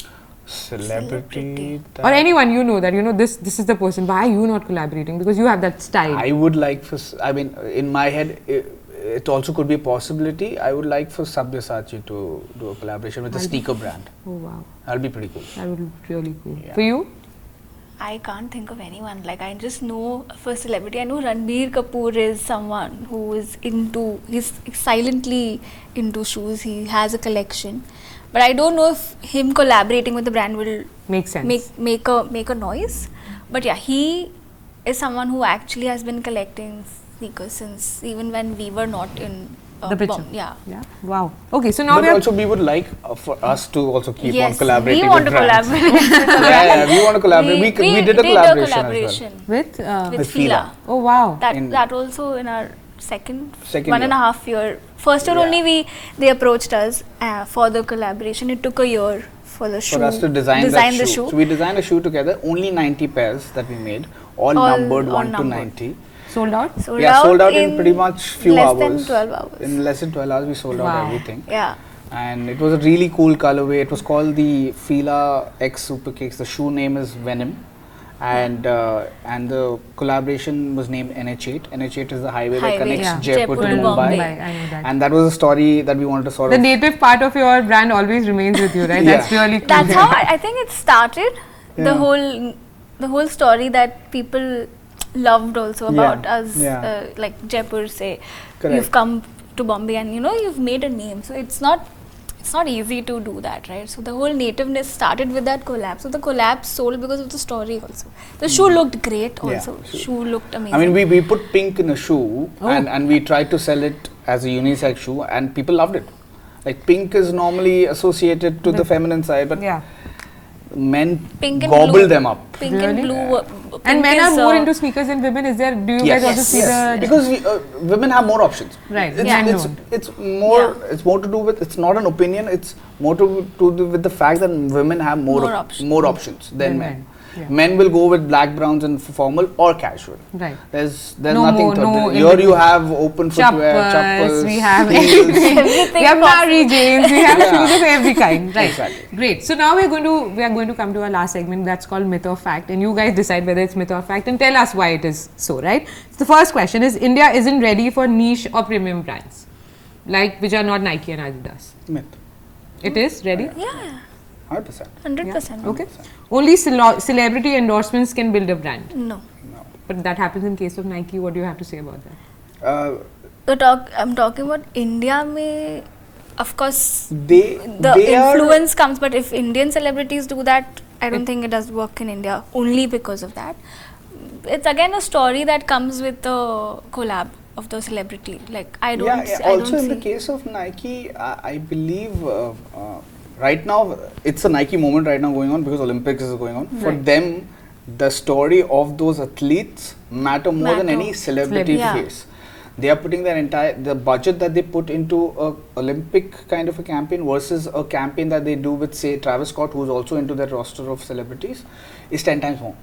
Celebrity. Or anyone you know that, you know, this is the person. Why are you not collaborating? Because you have that style. I would like for, I mean, in my head, it also could be a possibility. I would like for Sabyasachi to do a collaboration with a sneaker brand. Oh, wow. That'll be pretty cool. That would be really cool. Yeah. For you? I can't think of anyone. Like, I just know for celebrity, I know Ranbir Kapoor is someone who is he's silently into shoes. He has a collection. But I don't know if him collaborating with the brand will Makes sense. make a noise. But yeah, he is someone who actually has been collecting sneakers since even when we were not in The picture. Yeah. Yeah. Wow. Okay, so now But we are also we would like for us to also keep on Yes, collaborating we want with to brands. collaborate. Yeah, we want to collaborate. We did a collaboration as with with With Fila. Fila. oh wow. That also in our second Second 1.5 year. year. First year Yeah. only they approached us for the collaboration. It took a year for the shoe. For us to design the that shoe. So we designed a shoe together. Only 90 pairs that we made, all numbered all 1 to numbered. 90. Sold out? Sold out in pretty much few less hours. than 12 hours. In less than 12 hours, we sold out Wow. everything. Yeah. And it was a really cool colorway. It was called the Fila X Superkicks. The shoe name is Venom, and the collaboration was named NH8. NH8 is the highway that Highway. connects Yeah. Jaipur to Jaipur to Mumbai. Bombay. I know that. And that was a story that we wanted to sort The of. native part of your brand always remains with you, right? Yeah. That's really cool. That's how I think it started. Yeah. The whole story that people loved also about Yeah. us, Yeah. like Jaipur say, Correct. you've come to Bombay and you've made a name. So it's not easy to do that, right? So the whole nativeness started with that collab. So the collab sold because of the story also. The shoe looked great Yeah, also. shoe. Shoe looked amazing. I mean, we put pink in a shoe Oh. and we tried to sell it as a unisex shoe, and people loved it. Like pink is normally associated to the feminine side, but Yeah. men Pink and gobble blue. them up. Pink Really? and blue. And pink men are is, more into sneakers than women. Is there? Do you guys also see the? Because women have more options. Right. It's, Men it's, don't. it's more. It's more to do with. It's not an opinion. It's more to do with the fact that women have More options. more options than Than men. men. Yeah. Men will go with black, browns, and formal or casual. Right. There's No nothing more, to no here. You have open footwear, chappals. We have heels. everything. We have Mary Janes. We have Yeah. shoes of every kind. Right. Exactly. Great. So now we are going to come to our last segment. That's called myth or fact, and you guys decide whether it's myth or fact, and tell us why it is so. Right. So the first question is: India isn't ready for niche or premium brands, like which are not Nike and Adidas. Myth. It is ready. Yeah, 100%. 100%. Okay. Only celebrity endorsements can build a brand, No. No. but that happens in case of Nike. What do you have to say about that? I'm talking about India mein, of course They the are- influence comes, but if Indian celebrities do that, I don't think it does work in India only because of that. It's again a story that comes with the collab of the celebrity. Like I don't Yeah, I also don't in the see- case of Nike, I believe right now it's a Nike moment right now going on because Olympics is going on. For Right. them, the story of those athletes matter more than Matter. any celebrity Yeah. face. They are putting the budget that they put into a Olympic kind of a campaign versus a campaign that they do with, say, Travis Scott, who's also into that roster of celebrities, is 10 times more.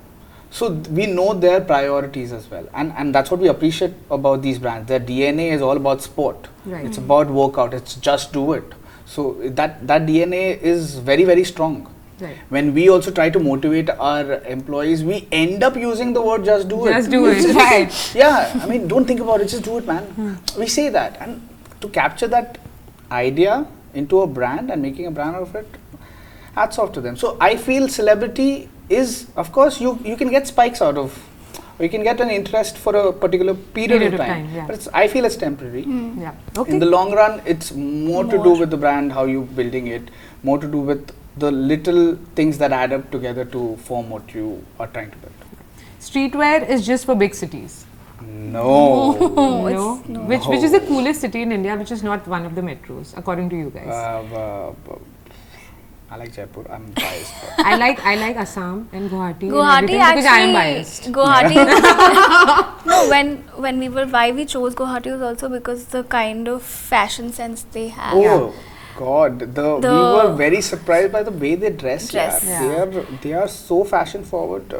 So we know their priorities as well, and that's what we appreciate about these brands. Their DNA is all about sport. Right. It's about workout. It's just do it. So that DNA is very, very strong. Right. When we also try to motivate our employees, we end up using the word "just do it." Just do it. Right. Yeah, I mean, don't think about it. Just do it, man. We say that, and to capture that idea into a brand and making a brand out of it, hats off to them. So I feel celebrity is, of course, you can get spikes out of, or you can get an interest for a particular period of time. Yeah. But I feel it's temporary. Yeah. Okay. In the long run, it's more to do with the brand, how you building it, more to do with the little things that add up together to form what you are trying to build. Streetwear is just for big cities. No. No. Which is the coolest city in India, which is not one of the metros, according to you guys? I like Jaipur. I'm biased. But I like Assam and Guwahati. and Guwahati everything actually. because I am biased. Guwahati. No, when we were why we chose Guwahati was also because the kind of fashion sense they have. oh God, we were very surprised by the way they dress. Dress. Yeah. They are so fashion forward.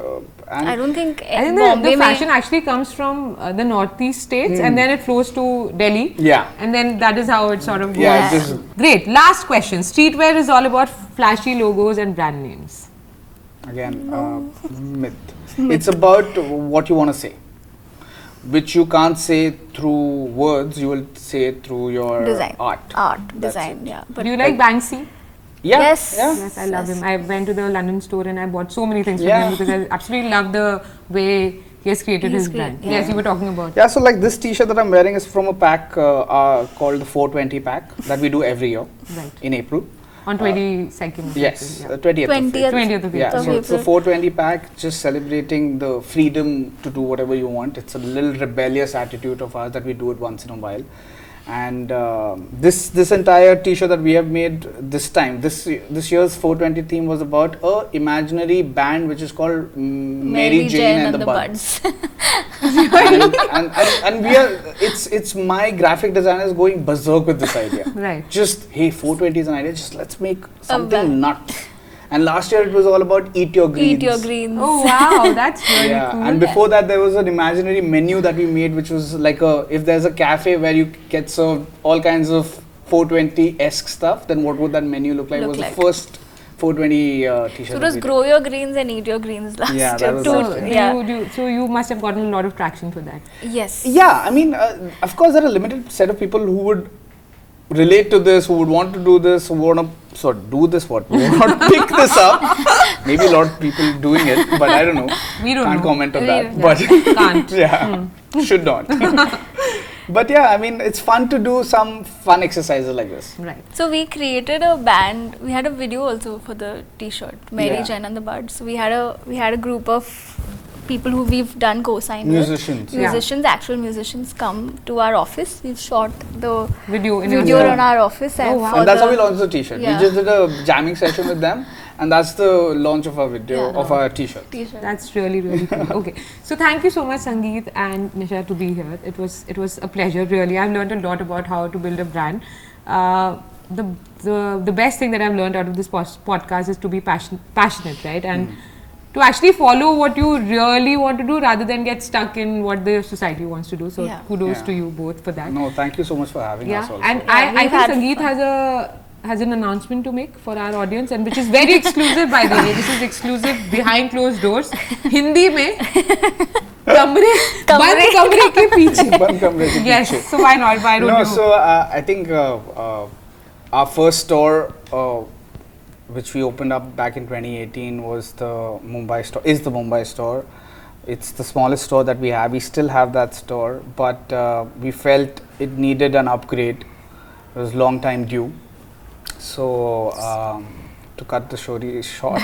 And I don't think I think Bombay the mein- fashion actually comes from the northeast states and then it flows to Delhi. Yeah. And then that is how it sort of Yeah, works. it is- Great. Last question. Streetwear is all about flashy logos and brand names. Again, myth. It's about what you want to say, which you can't say through words. You will say it through your design. art. That's Design, it. yeah. But Do you like Banksy? Yeah. Yes. Yeah. Yes, I love him. I went to the London store and I bought so many things from Yeah. him because I absolutely love the way he has created his brand. yeah. Yes, you were talking about. Yeah, so like this t-shirt that I'm wearing is from a pack called the 420 pack that we do every year Right. in April. On 22nd. Yes, Yeah. 20th. 20th. 20th of Yeah, April. so it's a April. 420 pack, just celebrating the freedom to do whatever you want. It's a little rebellious attitude of ours that we do it once in a while. And this entire T-shirt that we have made this time, this year's 420 theme was about a imaginary band which is called Mary Jane and the Buds. and we are, it's my graphic designers going berserk with this idea. Right. Just, hey, 420 is an idea, just let's make band. something nut. And last year it was all about eat your greens. Eat your greens. Oh wow, that's really Yeah, cool. and before that there was an imaginary menu that we made, which was like if there's a cafe where you get served all kinds of 420-esque stuff, then what would that menu look like? It was Look like. the first 420 t-shirt. So it was grow your greens and eat your greens last Yeah, that year. was too. last year. So you must have gotten a lot of traction for that. Yes. Yeah, I mean, of course there are a limited set of people who would relate to this, who would want to do this, who want to sort of do this, what, who want to pick this up. Maybe a lot of people doing it, but I don't know. We don't Can't know. comment on We- that. yeah, But can't. yeah, should not. But yeah, I mean, it's fun to do some fun exercises like this. Right. So we created a band. We had a video also for the T-shirt, Mary Yeah. Jane and the Buds. So we had a group of people who we've done co-sign Musicians. with. Musicians, actual musicians come to our office. We've shot the Video in video your on our office. Oh, wow. for And that's how the- we launched the t-shirt. Yeah. We just did a jamming session with them, and that's the launch of our video, Yeah. of our t-shirt. T-shirt. That's really cool. Okay, so thank you so much, Sangeet and Nisha, to be here. It was a pleasure. Really, I've learned a lot about how to build a brand. The best thing that I've learned out of this podcast is to be passionate, right? And to actually follow what you really want to do rather than get stuck in what the society wants to do. So Yeah. kudos Yeah. to you both for that. No, thank you so much for having us also. And Yeah, I we've think had Sangeet fun. has an announcement to make for our audience, and which is very exclusive, by the way. This is exclusive behind closed doors. Hindi में कमरे बंद कमरे के पीछे. Band kamre ke Yes. piche. So why not? Why don't No, you? so I think our first store, which we opened up back in 2018, was the Mumbai store. Is the Mumbai store. It's the smallest store that we have. We still have that store, but we felt it needed an upgrade. It was long time due. So to cut the story short,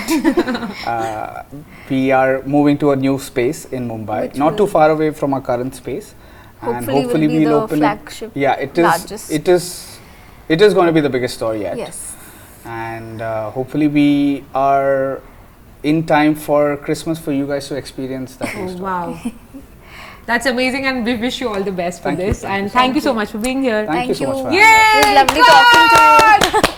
we are moving to a new space in Mumbai, Which not too will- far away from our current space. Hopefully will be we'll the open flagship, it. Yeah, largest. It is going to be the biggest store yet. Yes. And hopefully we are in time for Christmas for you guys to experience that new Oh, store. wow. That's amazing, and we wish you all the best for Thank you, this. thank you And so thank you so much for being here. Thank you so much for Yay! having us. It was lovely talking to you. God!